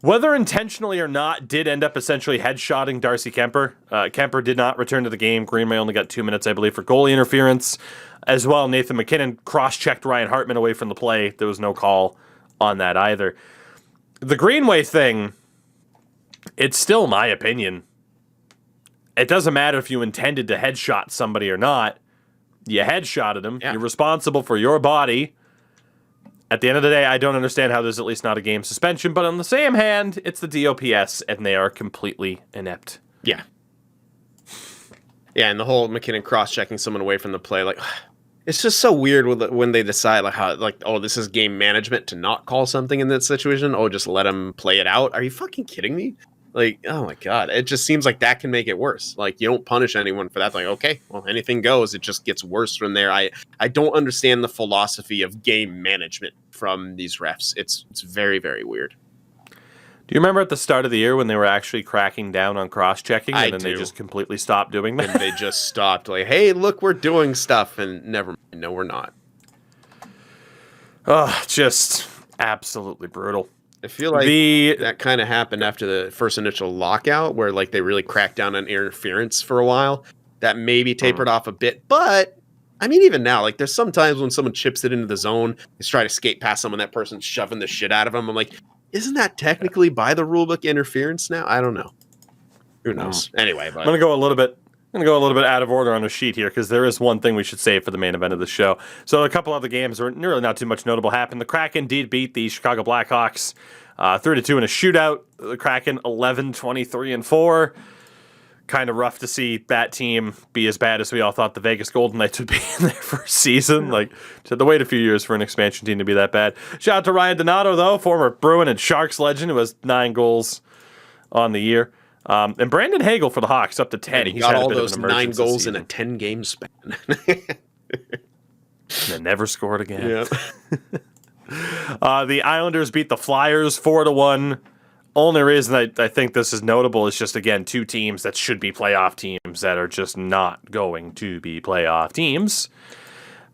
whether intentionally or not, did end up essentially headshotting Darcy Kemper. Kemper did not return to the game. Greenway only got 2 minutes, I believe, for goalie interference. As well, Nathan McKinnon cross-checked Ryan Hartman away from the play. There was no call on that either. The Greenway thing, it's still my opinion. It doesn't matter if you intended to headshot somebody or not. You headshotted him. Yeah. You're responsible for your body. At the end of the day, I don't understand how there's at least not a game suspension, but on the same hand, it's the DOPS, and they are completely inept. Yeah. Yeah, and the whole McKinnon cross-checking someone away from the play, like, it's just so weird when they decide, like, how, like, oh, this is game management to not call something in that situation. Oh, just let them play it out. Are you fucking kidding me? Like, oh my God, it just seems like that can make it worse. Like, you don't punish anyone for that. Like, okay, well, anything goes. It just gets worse from there. I don't understand the philosophy of game management from these refs. It's very, very weird. Do you remember at the start of the year when they were actually cracking down on cross-checking and then they just completely stopped doing that? And they just stopped. Like, hey, look, we're doing stuff, and never mind. No, we're not. Oh, just absolutely brutal. I feel like that kind of happened after the first initial lockout where like they really cracked down on interference for a while. That maybe tapered off a bit. But, I mean, even now, like there's sometimes when someone chips it into the zone, they try to skate past someone, that person's shoving the shit out of them. I'm like, isn't that technically by the rulebook interference now? I don't know. Who knows? Anyway, but I'm going to go a little bit out of order on the sheet here because there is one thing we should save for the main event of the show. So a couple other games where really not too much notable happened. The Kraken did beat the Chicago Blackhawks 3-2 in a shootout. The Kraken 11-23-4. Kind of rough to see that team be as bad as we all thought the Vegas Golden Knights would be in their first season. Like, just had to wait a few years for an expansion team to be that bad. Shout out to Ryan Donato, though, former Bruin and Sharks legend, who has 9 goals on the year. And Brandon Hagel for the Hawks up to 10. He's got all those 9 goals in a 10-game span. And never scored again. Yep. The Islanders beat the Flyers 4-1. Only reason I think this is notable is just, again, 2 teams that should be playoff teams teams that are just not going to be playoff teams.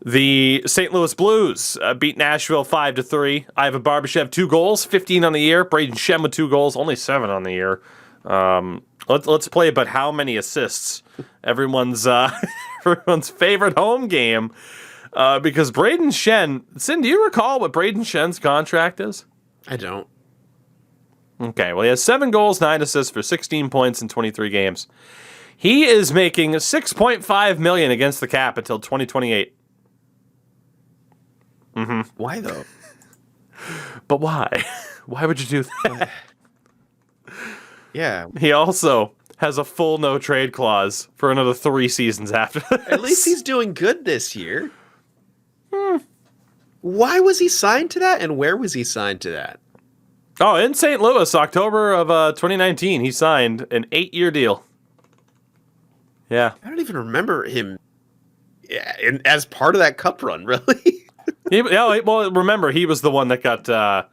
The St. Louis Blues beat Nashville 5-3. Ivan Barbashev 2 goals, 15 on the year. Braden Shen with 2 goals, only 7 on the year. Let's play about how many assists. Everyone's favorite home game. Because Braden Shen, Sin, do you recall what Braden Shen's contract is? I don't. Okay, well, he has 7 goals, 9 assists for 16 points in 23 games. He is making $6.5 million against the cap until 2028. Why though? But why? Why would you do that? Yeah. He also has a full no trade clause for another 3 seasons after this. At least he's doing good this year. Why was he signed to that, and where was he signed to that? Oh, in St. Louis, October of 2019, he signed an 8-year deal. Yeah. I don't even remember him as part of that cup run, really. Well, remember, he was the one that got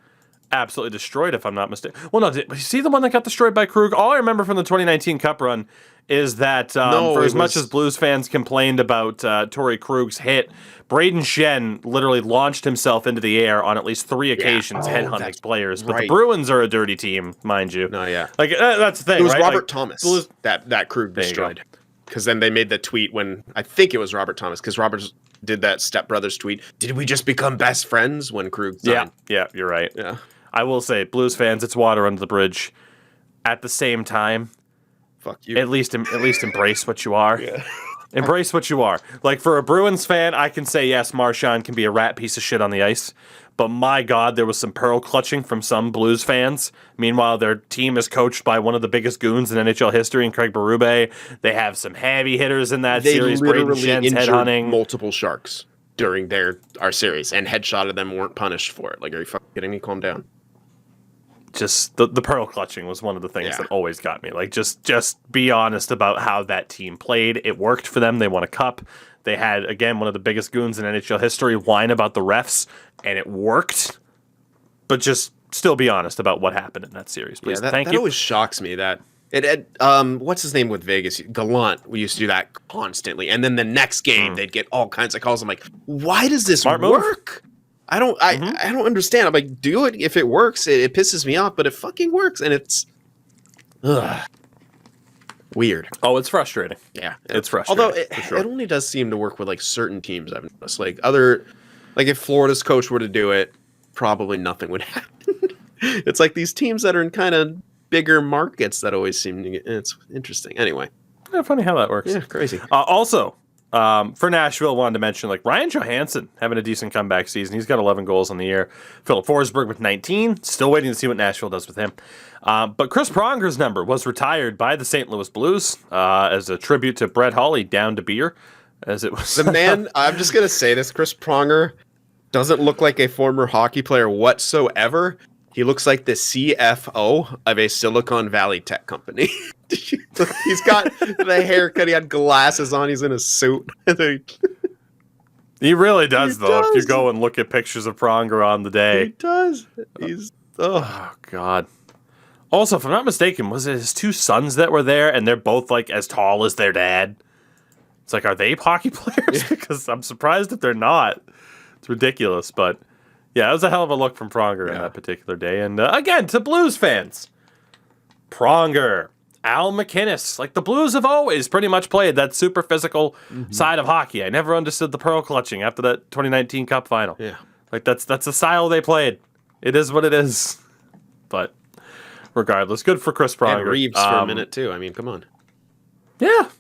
absolutely destroyed, if I'm not mistaken. Well, no, was he the one that got destroyed by Krug? All I remember from the 2019 Cup run is that much as Blues fans complained about Torrey Krug's hit, Braden Shen literally launched himself into the air on at least 3 occasions, headhunting players. But the Bruins are a dirty team, mind you. No, yeah. Like, that's the thing, it was right? Robert Thomas that Krug destroyed. Because then they made the tweet when, I think it was Robert Thomas, because Robert did that Step Brothers tweet. Did we just become best friends when Krug signed? Yeah, you're right. Yeah. I will say, Blues fans, it's water under the bridge. At the same time, fuck you. At least embrace what you are. Yeah. Embrace what you are. Like, for a Bruins fan, I can say, yes, Marchand can be a rat piece of shit on the ice. But my God, there was some pearl clutching from some Blues fans. Meanwhile, their team is coached by one of the biggest goons in NHL history, in Craig Berube. They have some heavy hitters in that series. Braden Shen's headhunting multiple Sharks during our series, and headshotted them, weren't punished for it. Like, are you fucking kidding me? Calm down. Just the pearl clutching was one of the things that always got me. Like, just be honest about how that team played. It worked for them. They won a cup. They had, again, one of the biggest goons in NHL history whine about the refs, and it worked. But just still be honest about what happened in that series, please. Yeah, Thank you. That always shocks me. That what's his name with Vegas? Gallant. We used to do that constantly, and then the next game they'd get all kinds of calls. I'm like, why does this work? Move. I don't understand. I'm like, do it if it works. It pisses me off, but it fucking works, and it's weird. Oh, it's frustrating. Yeah, it's frustrating. Although it only does seem to work with like certain teams. I've noticed, like if Florida's coach were to do it, probably nothing would happen. It's like these teams that are in kind of bigger markets that always seem to get. It's interesting. Anyway, yeah, funny how that works. Yeah, crazy. Also, for Nashville, wanted to mention like Ryan Johansson having a decent comeback season. He's got 11 goals on the year. Philip Forsberg with 19. Still waiting to see what Nashville does with him. But Chris Pronger's number was retired by the St. Louis Blues as a tribute to Brett Hawley, down to beer, as it was. The man, I'm just going to say this, Chris Pronger doesn't look like a former hockey player whatsoever. He looks like the CFO of a Silicon Valley tech company. He's got the haircut. He had glasses on. He's in a suit. He really does, though. If you go and look at pictures of Pronger on the day. He does. Oh, God. Also, if I'm not mistaken, was it his 2 sons that were there, and they're both, like, as tall as their dad? It's like, are they hockey players? Because I'm surprised if they're not. It's ridiculous, but yeah, it was a hell of a look from Pronger on that particular day. And again, to Blues fans, Pronger, Al McInnes, like the Blues have always pretty much played that super physical side of hockey. I never understood the pearl clutching after that 2019 Cup final. Yeah, like that's the style they played. It is what it is. But regardless, good for Chris Pronger. And Reeves for a minute too. I mean, come on. Yeah.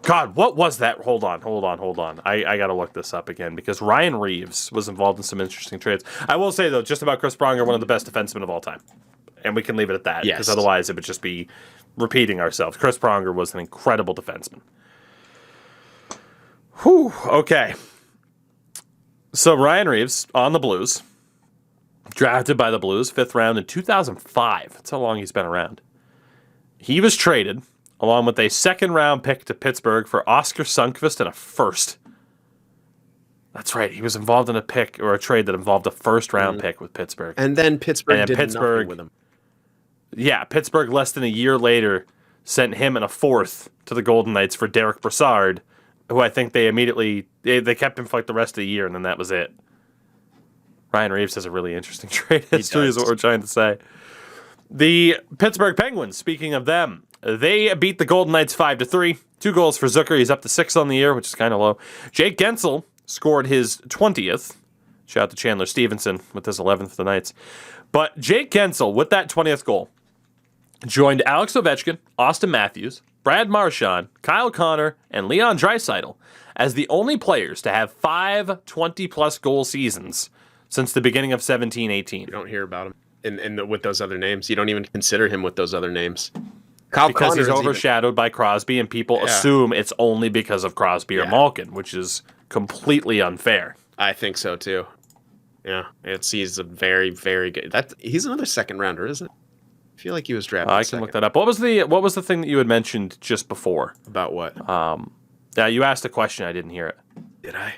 God, what was that? Hold on. I got to look this up again because Ryan Reeves was involved in some interesting trades. I will say, though, just about Chris Pronger, one of the best defensemen of all time. And we can leave it at that because otherwise it would just be repeating ourselves. Chris Pronger was an incredible defenseman. Whew, okay. So Ryan Reeves on the Blues, drafted by the Blues, 5th round in 2005. That's how long he's been around. He was traded along with a 2nd-round pick to Pittsburgh for Oscar Sundqvist and a 1st. That's right. He was involved in a pick or a trade that involved a 1st-round pick with Pittsburgh. And then Pittsburgh did nothing with him. Yeah, Pittsburgh less than a year later sent him and a fourth to the Golden Knights for Derek Brassard, who I think they immediately they kept him for like the rest of the year, and then that was it. Ryan Reeves has a really interesting trade history, is what we're trying to say. The Pittsburgh Penguins, speaking of them, they beat the Golden Knights 5-3. 2 goals for Zucker. He's up to 6 on the year, which is kind of low. Jake Gensel scored his 20th. Shout out to Chandler Stevenson with his 11th for the Knights. But Jake Gensel, with that 20th goal, joined Alex Ovechkin, Austin Matthews, Brad Marchand, Kyle Connor, and Leon Draisaitl as the only players to have 5 20-plus goal seasons since the beginning of 17-18. You don't hear about him with those other names. You don't even consider him with those other names. Kyle because Connor he's overshadowed by Crosby, and people assume it's only because of Crosby or Malkin, which is completely unfair. I think so too. Yeah, he's a very, very good. He's another second rounder, isn't it? I feel like he was drafted. I can look that up. What was the thing that you had mentioned just before? About what? Yeah, you asked a question. I didn't hear it. Did I?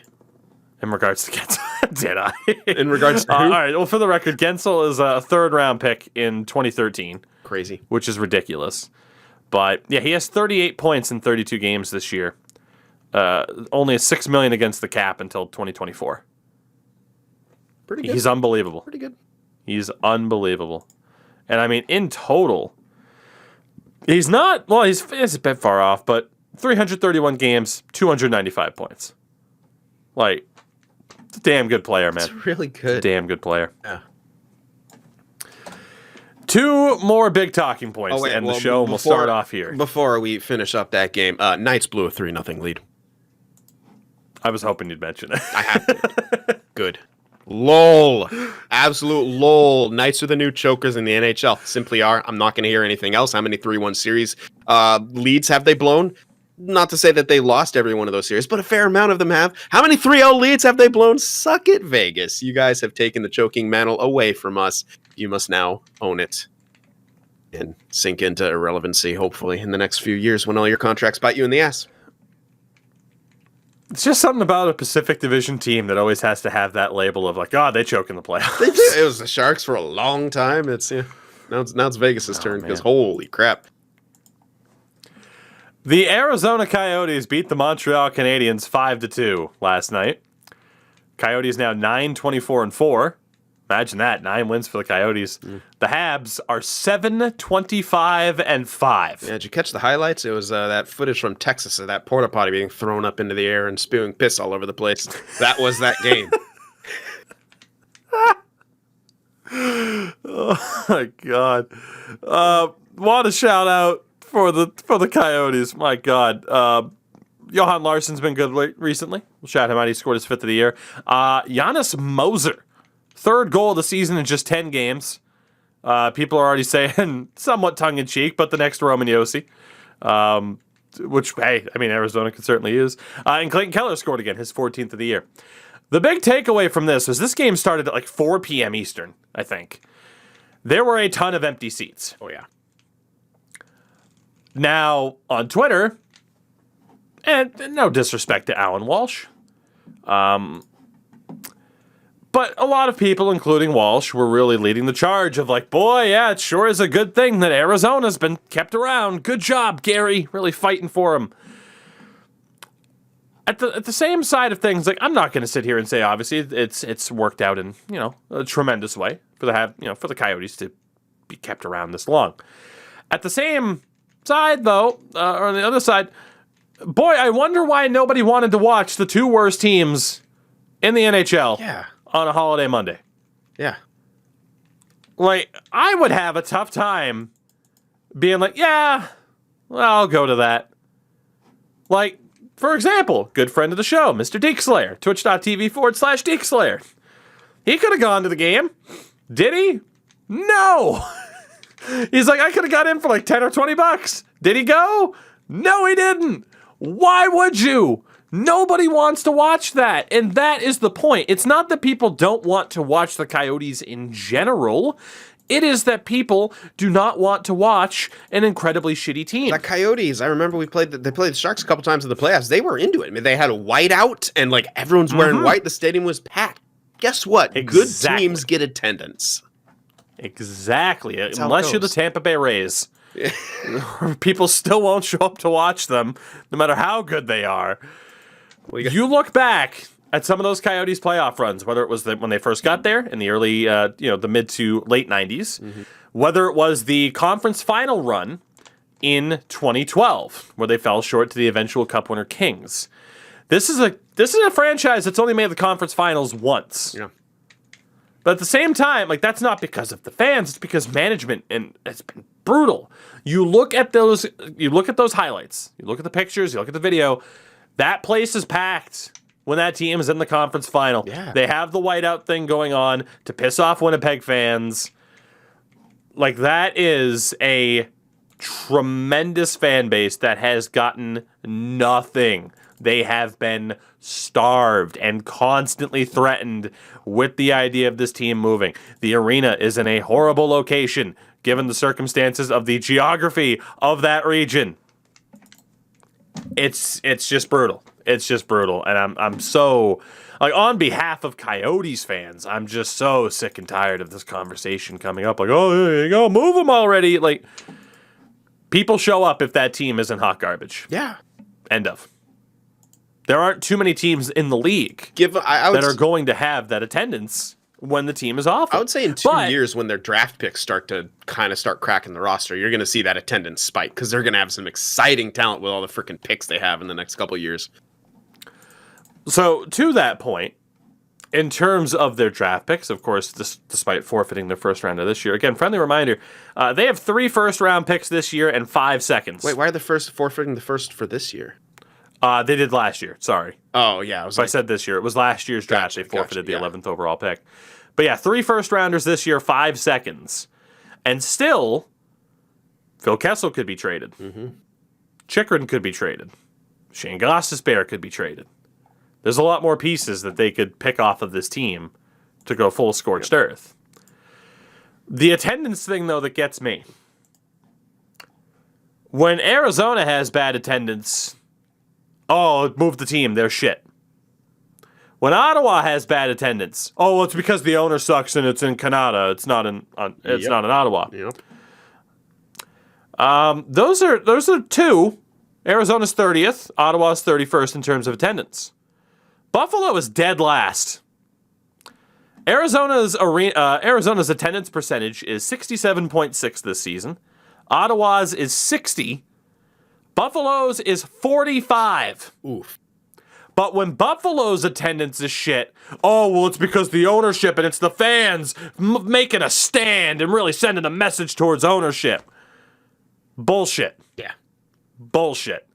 In regards to Gensel, did I? In regards to who? All right. Well, for the record, Gensel is a 3rd-round pick in 2013. Crazy. Which is ridiculous. But yeah, he has 38 points in 32 games this year. Only a $6 million against the cap until 2024. Pretty good. He's unbelievable. Pretty good. He's unbelievable. And I mean, in total, he's not, well, he's a bit far off, but 331 games, 295 points. Like, it's a damn good player, man. It's really good. Damn good player. Yeah. 2 more big talking points to end the show, and we'll start off here. Before we finish up that game, Knights blew a 3-0 lead. I was hoping you'd mention it. I have to. Good. LOL. Absolute LOL. Knights are the new chokers in the NHL. Simply are. I'm not going to hear anything else. How many 3-1 series leads have they blown? Not to say that they lost every one of those series, but a fair amount of them have. How many 3-0 leads have they blown? Suck it, Vegas. You guys have taken the choking mantle away from us. You must now own it and sink into irrelevancy, hopefully, in the next few years when all your contracts bite you in the ass. It's just something about a Pacific Division team that always has to have that label of like, oh, they choke in the playoffs. They do. It was the Sharks for a long time. Now it's Vegas' turn because holy crap. The Arizona Coyotes beat the Montreal Canadiens 5-2 last night. Coyotes now 9-24-4. Imagine that, 9 wins for the Coyotes. The Habs are 7-25-5. Yeah, did you catch the highlights? It was that footage from Texas of that porta potty being thrown up into the air and spewing piss all over the place. That was that game. Oh my God! Want a shout out for the Coyotes? My God, Johan Larsson's been good recently. We'll shout him out. He scored his 5th of the year. Giannis Moser. 3rd goal of the season in just 10 games. People are already saying, somewhat tongue-in-cheek, but the next Roman Yossi. Which, hey, I mean, Arizona could certainly use. And Clayton Keller scored again, his 14th of the year. The big takeaway from this was this game started at like 4 p.m. Eastern, I think. There were a ton of empty seats. Oh, yeah. Now, on Twitter, and no disrespect to Alan Walsh, but a lot of people, including Walsh, were really leading the charge of like, boy, yeah, it sure is a good thing that Arizona's been kept around. Good job, Gary. Really fighting for him. At the same side of things, like I'm not going to sit here and say obviously it's worked out in a tremendous way for the Coyotes to be kept around this long. At the same side, though, or on the other side, boy, I wonder why nobody wanted to watch the 2 worst teams in the NHL. Yeah. On a holiday Monday. Yeah. Like, I would have a tough time being like, yeah, well, I'll go to that. Like, for example, good friend of the show, Mr. Deekslayer, twitch.tv/Deekslayer. He could have gone to the game. Did he? No. He's like, I could have got in for like 10 or 20 bucks. Did he go? No, he didn't. Why would you? Nobody wants to watch that, and that is the point. It's not that people don't want to watch the Coyotes in general. It is that people do not want to watch an incredibly shitty team. The Coyotes, I remember they played the Sharks a couple times in the playoffs. They were into it. I mean, they had a whiteout, and like everyone's wearing white. The stadium was packed. Guess what? Exactly. Good teams get attendance. Exactly. Unless you're the Tampa Bay Rays. People still won't show up to watch them, no matter how good they are. Well, you look back at some of those Coyotes playoff runs, whether it was when they first got there in the early, the mid to late 90s, whether it was the conference final run in 2012, where they fell short to the eventual Cup winner Kings. This is a franchise that's only made the conference finals once. Yeah. But at the same time, like, that's not because of the fans, it's because management, and it's been brutal. You look at those highlights, you look at the pictures, you look at the video, that place is packed when that team is in the conference final. Yeah. They have the whiteout thing going on to piss off Winnipeg fans. Like, that is a tremendous fan base that has gotten nothing. They have been starved and constantly threatened with the idea of this team moving. The arena is in a horrible location, given the circumstances of the geography of that region. It's just brutal. It's just brutal. And I'm so, like, on behalf of Coyotes fans, I'm just so sick and tired of this conversation coming up. Like, oh, there you go, move them already. Like, people show up if that team isn't hot garbage. Yeah. End of. There aren't too many teams in the league that are going to have that attendance when the team is awful. I would say in 2 years, when their draft picks start cracking the roster, you're going to see that attendance spike because they're going to have some exciting talent with all the freaking picks they have in the next couple of years. So, to that point, in terms of their draft picks, of course, despite forfeiting their first rounder this year, again, friendly reminder, they have 3 first-round picks this year and 5 seconds. Wait, why are they forfeiting the first for this year? They did last year. Sorry. Oh, yeah. I said this year. It was last year's draft. They forfeited the 11th overall pick. But yeah, 3 first-rounders this year, 5 seconds. And still, Phil Kessel could be traded. Mm-hmm. Chychrun could be traded. Shane Gostisbehere could be traded. There's a lot more pieces that they could pick off of this team to go full scorched earth. The attendance thing, though, that gets me. When Arizona has bad attendance, move the team, they're shit. When Ottawa has bad attendance, well, it's because the owner sucks and it's in Canada. It's not in Ottawa. Yep. Those are 2. Arizona's 30th, Ottawa's 31st in terms of attendance. Buffalo is dead last. Arizona's attendance percentage is 67.6 this season. Ottawa's is 60. Buffalo's is 45. Oof. But when Buffalo's attendance is shit, it's because the ownership and it's the fans making a stand and really sending a message towards ownership. Bullshit. Yeah. Bullshit.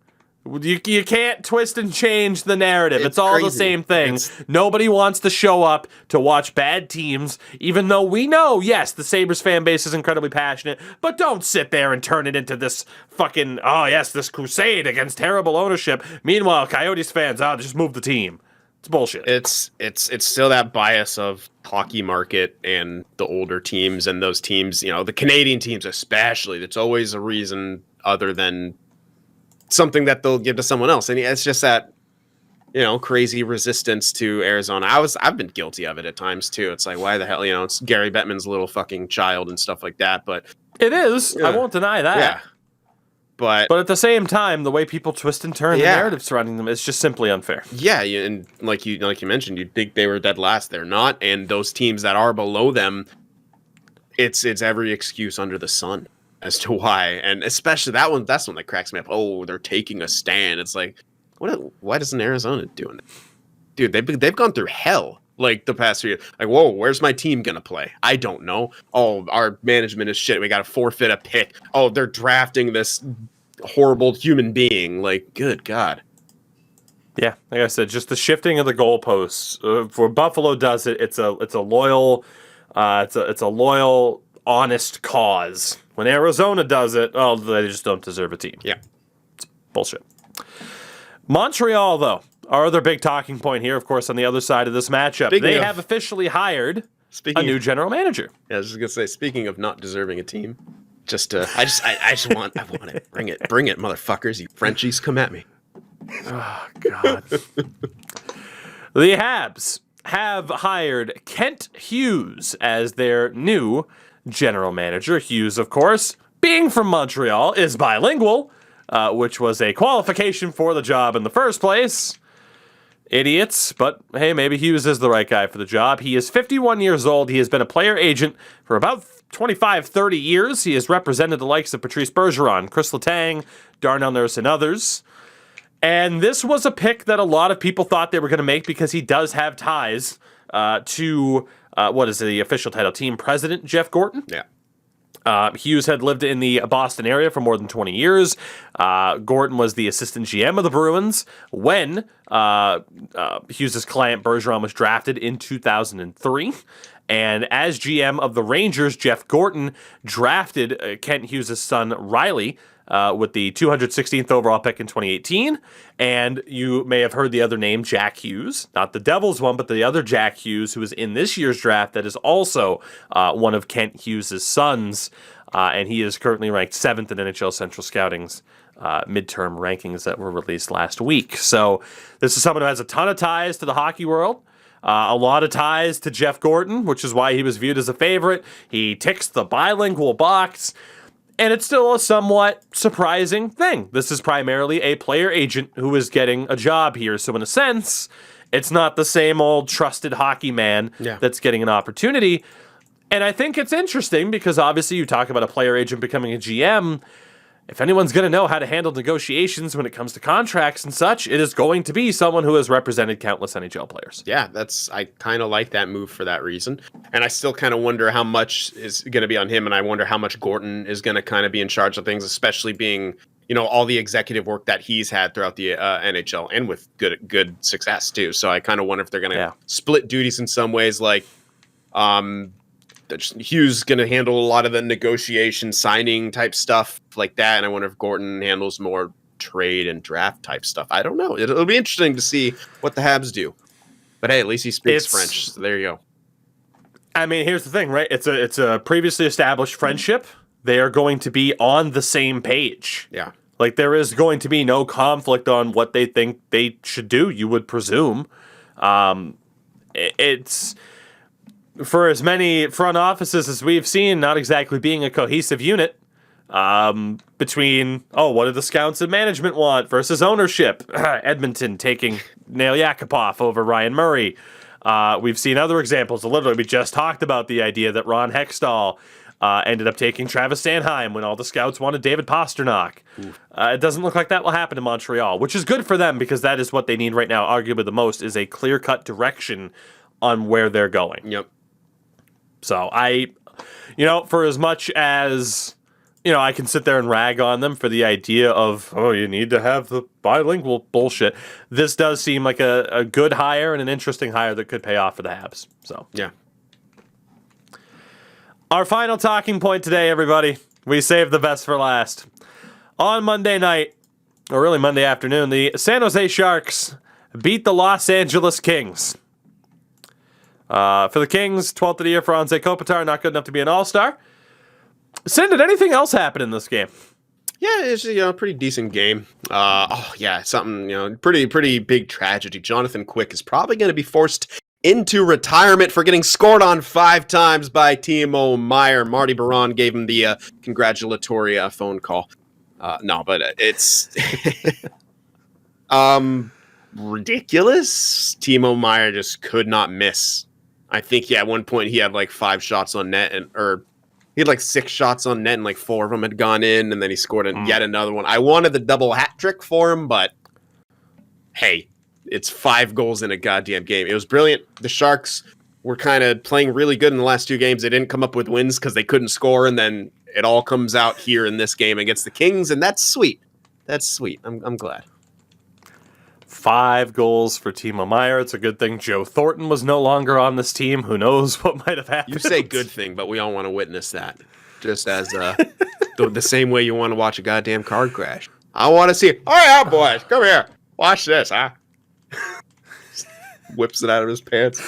You can't twist and change the narrative. It's all crazy. The same thing. Nobody wants to show up to watch bad teams, even though we know, yes, the Sabres fan base is incredibly passionate, but don't sit there and turn it into this fucking, this crusade against terrible ownership. Meanwhile, Coyotes fans, just move the team. It's bullshit. It's still that bias of hockey market and the older teams and those teams, the Canadian teams especially. That's always a reason other than something that they'll give to someone else. And it's just that, crazy resistance to Arizona. I've been guilty of it at times too. It's like, why the hell, it's Gary Bettman's little fucking child and stuff like that. But it is. I won't deny that. Yeah. But at the same time, the way people twist and turn the narrative surrounding them is just simply unfair. Yeah, and like you mentioned, you'd think they were dead last. They're not. And those teams that are below them, it's every excuse under the sun as to why, and especially that's one that cracks me up. Oh, they're taking a stand. It's like, why doesn't Arizona doing it? Dude, they've gone through hell like the past 3 years. Like, whoa, where's my team gonna play? I don't know. Oh, our management is shit. We got to forfeit a pick. Oh, they're drafting this horrible human being. Like, good God. Yeah, like I said, just the shifting of the goalposts. For Buffalo does it. It's a loyal, honest cause. When Arizona does it, they just don't deserve a team. Yeah. It's bullshit. Montreal, though, our other big talking point here, of course, on the other side of this matchup. They have officially hired a new general manager. Yeah, I was just going to say, speaking of not deserving a team, I want it. Bring it, motherfuckers. You Frenchies, come at me. Oh, God. The Habs have hired Kent Hughes as their new general manager. Hughes, of course, being from Montreal, is bilingual, which was a qualification for the job in the first place. Idiots, but hey, maybe Hughes is the right guy for the job. He is 51 years old. He has been a player agent for about 25, 30 years. He has represented the likes of Patrice Bergeron, Chris Letang, Darnell Nurse, and others. And this was a pick that a lot of people thought they were going to make because he does have ties to, what is the official title, team president, Jeff Gorton? Yeah. Hughes had lived in the Boston area for more than 20 years. Gorton was the assistant GM of the Bruins when Hughes' client Bergeron was drafted in 2003. And as GM of the Rangers, Jeff Gorton drafted Kent Hughes' son Riley with the 216th overall pick in 2018. And you may have heard the other name, Jack Hughes. Not the Devils one, but the other Jack Hughes, who was in this year's draft that is also one of Kent Hughes' sons. And he is currently ranked 7th in NHL Central Scouting's midterm rankings that were released last week. So this is someone who has a ton of ties to the hockey world. A lot of ties to Jeff Gorton, which is why he was viewed as a favorite. He ticks the bilingual box. And it's still a somewhat surprising thing. This is primarily a player agent who is getting a job here. So in a sense, it's not the same old trusted hockey man that's getting an opportunity. And I think it's interesting because obviously you talk about a player agent becoming a GM. If anyone's going to know how to handle negotiations when it comes to contracts and such, it is going to be someone who has represented countless NHL players. Yeah, I kind of like that move for that reason. And I still kind of wonder how much is going to be on him, and I wonder how much Gorton is going to kind of be in charge of things, especially being, all the executive work that he's had throughout the NHL and with good success too. So I kind of wonder if they're going to split duties in some ways, like Hughes going to handle a lot of the negotiation, signing type stuff like that. And I wonder if Gorton handles more trade and draft type stuff. I don't know. It'll be interesting to see what the Habs do. But hey, at least he speaks French. So there you go. I mean, here's the thing, right? It's a previously established friendship. They are going to be on the same page. Yeah. Like, there is going to be no conflict on what they think they should do, you would presume. It's... For as many front offices as we've seen, not exactly being a cohesive unit between, what do the scouts and management want versus ownership. Edmonton taking Nail Yakupov over Ryan Murray. We've seen other examples. Literally, we just talked about the idea that Ron Hextall ended up taking Travis Sanheim when all the scouts wanted David Pastrnak. It doesn't look like that will happen in Montreal, which is good for them because that is what they need right now. Arguably the most is a clear-cut direction on where they're going. Yep. So for as much as, I can sit there and rag on them for the idea of, you need to have the bilingual bullshit. This does seem like a good hire and an interesting hire that could pay off for the Habs. So, yeah. Our final talking point today, everybody. We saved the best for last. On Monday night, or really Monday afternoon, the San Jose Sharks beat the Los Angeles Kings. For the Kings, 12th of the year for Anze Kopitar, not good enough to be an all-star. Sin, did anything else happen in this game? Yeah, it's a pretty decent game. Something, pretty big tragedy. Jonathan Quick is probably going to be forced into retirement for getting scored on 5 times by Timo Meier. Marty Baron gave him the congratulatory phone call. It's ridiculous. Timo Meier just could not miss. I think at one point he had like 5 shots on net, he had like 6 shots on net, and like 4 of them had gone in, and then he scored yet another one. I wanted the double hat trick for him, but hey, it's 5 goals in a goddamn game. It was brilliant. The Sharks were kind of playing really good in the last 2 games. They didn't come up with wins because they couldn't score, and then it all comes out here in this game against the Kings, and that's sweet. That's sweet. I'm glad. 5 goals for Timo Meier. It's a good thing Joe Thornton was no longer on this team. Who knows what might have happened? You say good thing, but we all want to witness that. Just as the same way you want to watch a goddamn car crash. I want to see it. All right, boys, come here. Watch this, huh? Whips it out of his pants.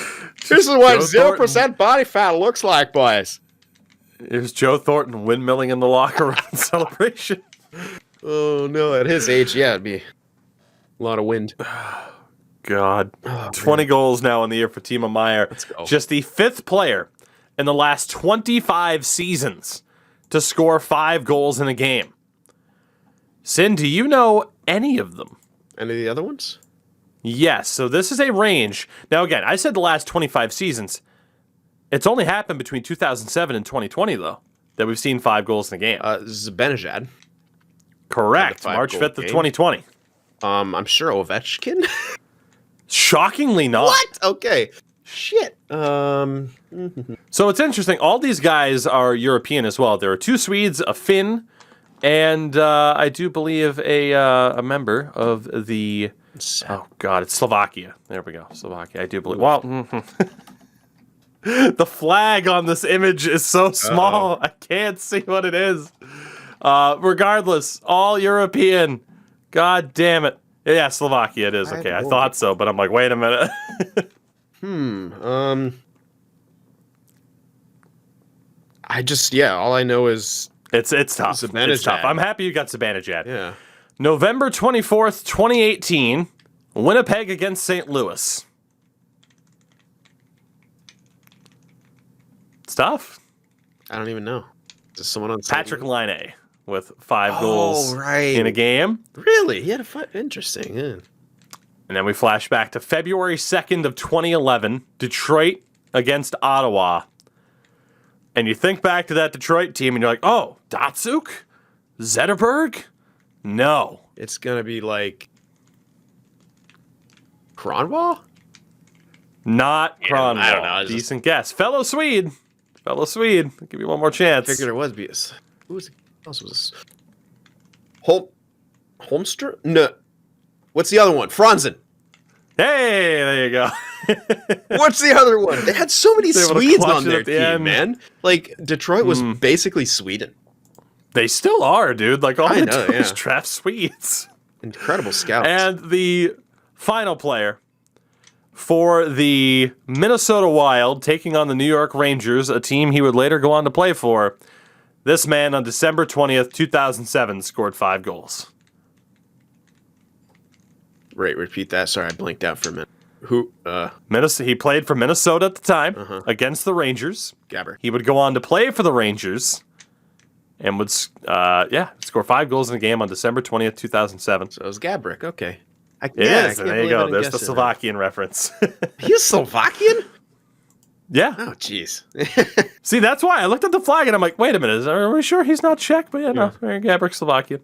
This is what 0% body fat looks like, boys. Here's Joe Thornton windmilling in the locker room celebration. Oh, no. At his age, it'd be a lot of wind. God. 20 goals now in the year for Timo Meier. Let's go. Just the 5th player in the last 25 seasons to score 5 goals in a game. Sin, do you know any of them? Any of the other ones? Yes, so this is a range. Now, again, I said the last 25 seasons. It's only happened between 2007 and 2020, though, that we've seen 5 goals in a game. Zibanejad. Correct. March 5th of 2020. I'm sure Ovechkin. Shockingly not. What? Okay. Shit. So it's interesting. All these guys are European as well. There are 2 Swedes, a Finn, and I do believe a member of the... Oh, God, it's Slovakia. There we go. Slovakia, I do believe. Well, the flag on this image is so small, I can't see what it is. Regardless, all European. God damn it. Yeah, Slovakia it is. Okay, I thought so, but I'm like, wait a minute. All I know is... It's tough. It's tough. I'm happy you got Zibanejad. Yeah. November 24th, 2018, Winnipeg against St. Louis. It's tough. I don't even know. Is someone on Patrick Laine with 5 goals in a game. Really? He had a fight. Interesting. Yeah. And then we flash back to February 2nd of 2011, Detroit against Ottawa. And you think back to that Detroit team and you're like, oh, Datsuk? Zetterberg? No. It's going to be like Kronwall? Not Kronwall. I don't know. Decent guess. Fellow Swede. I'll give you one more chance. I figured it was because... Who else was this? Holmstrom? No. What's the other one? Franzen. Hey, there you go. What's the other one? They had so many Swedes on their team, man. Like, Detroit was basically Sweden. They still are, dude. Like, all they do is draft Swedes. Incredible scouts. And the final player for the Minnesota Wild, taking on the New York Rangers, a team he would later go on to play for. This man on December 20th, 2007, scored 5 goals. Right, repeat that. Sorry, I blanked out for a minute. Who? Minnesota. He played for Minnesota at the time against the Rangers. Gabber. He would go on to play for the Rangers and would score 5 goals in a game on December 20th, 2007. So it was Gabrick. Okay. It is. And there you go. There's the Slovakian reference. He's Slovakian? Yeah. Oh, jeez. See, that's why I looked at the flag and I'm like, wait a minute, are we sure he's not Czech? But yeah, no, Gabrick Slovakian.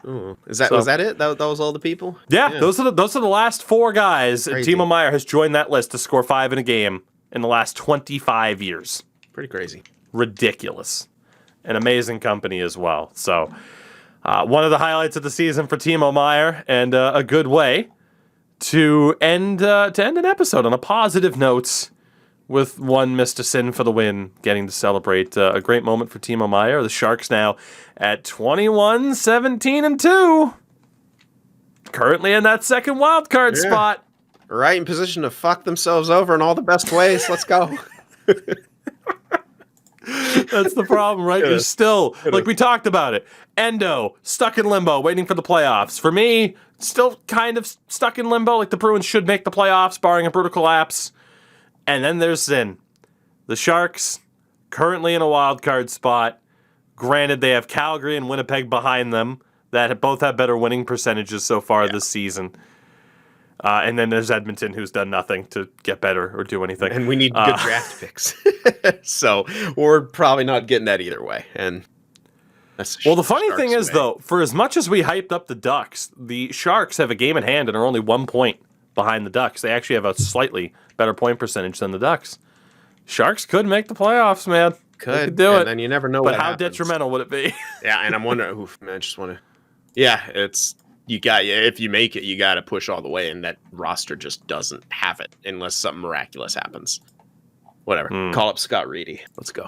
Oh, was that it? That was all the people? Yeah, those are the last 4 guys. Timo Meier has joined that list to score 5 in a game in the last 25 years. Pretty crazy. Ridiculous. An amazing company as well. So, one of the highlights of the season for Timo Meier, and a good way to end an episode on a positive note, with one Mr. Sin for the win, getting to celebrate a great moment for Timo Meier. The Sharks now at 21-17-2. Currently in that second wild card spot. Right in position to fuck themselves over in all the best ways. Let's go. That's the problem, right? You're still, like we talked about it, Endo, stuck in limbo, waiting for the playoffs. For me, still kind of stuck in limbo, like the Bruins should make the playoffs, barring a brutal collapse. And then there's Sin. The Sharks, currently in a wild card spot. Granted, they have Calgary and Winnipeg behind them that both have better winning percentages so far this season. And then there's Edmonton, who's done nothing to get better or do anything. And we need good draft picks. So we're probably not getting that either way. And well, the funny thing is, though, for as much as we hyped up the Ducks, the Sharks have a game in hand and are only 1 point behind the Ducks. They actually have a slightly better point percentage than the Ducks. Sharks could make the playoffs, man. Could do it. And you never know but what how happens. Detrimental would it be? Yeah, and I'm wondering, I just want to... Yeah, it's... if you make it, you got to push all the way, and that roster just doesn't have it unless something miraculous happens. Whatever. Call up Scott Reedy. Let's go.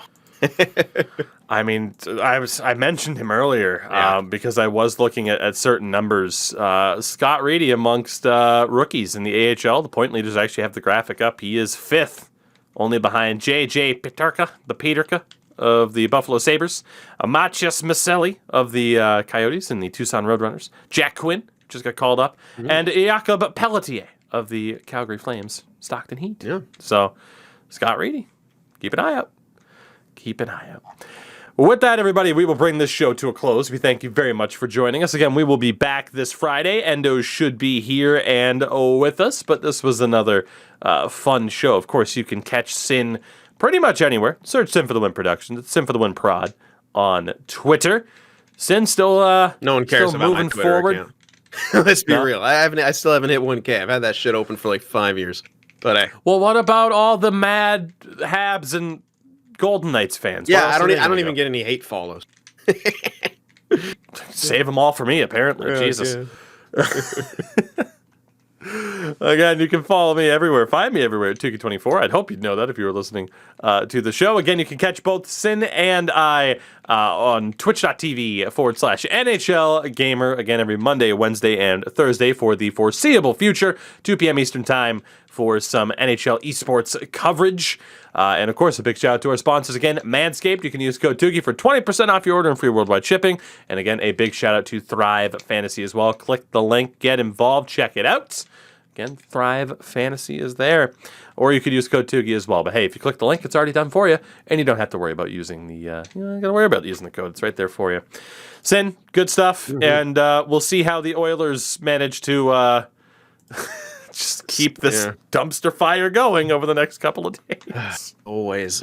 I mean, I mentioned him earlier because I was looking at certain numbers. Scott Reedy amongst rookies in the AHL, the point leaders actually have the graphic up. He is 5th, only behind J.J. Peterka of the Buffalo Sabres, Macias Maselli of the Coyotes and the Tucson Roadrunners, Jack Quinn, just got called up, and Jakob Pelletier of the Calgary Flames, Stockton Heat. Yeah. So, Scott Reedy, keep an eye out. With that, everybody, we will bring this show to a close. We thank you very much for joining us. Again, we will be back this Friday. Endo should be here and with us, but this was another fun show. Of course, you can catch Sin pretty much anywhere. Search Sin for the Win Productions. It's Sin for the Win Prod on Twitter. Sin still no one cares still about moving my Twitter forward. account. Let's be real. I still haven't hit 1K. I've had that shit open for like 5 years. But well, what about all the mad Habs and Golden Knights fans? Yeah, I don't even get any hate follows. Save them all for me, apparently. Oh, Jesus. Again, you can follow me everywhere. Find me everywhere at Tougie24. I'd hope you'd know that if you were listening to the show. Again, you can catch both Sin and I on twitch.tv/NHL Gamer. Again, every Monday, Wednesday, and Thursday for the foreseeable future, 2 p.m. Eastern Time for some NHL esports coverage. And of course, a big shout out to our sponsors again, Manscaped. You can use code Tougie for 20% off your order and free worldwide shipping. And again, a big shout out to Thrive Fantasy as well. Click the link, get involved, check it out. Again, Thrive Fantasy is there. Or you could use code Tougie as well. But hey, if you click the link, it's already done for you. And you don't have to worry about using the, you don't gotta worry about using the code. It's right there for you. Sin, good stuff. Mm-hmm. And we'll see how the Oilers manage to just keep this dumpster fire going over the next couple of days. Always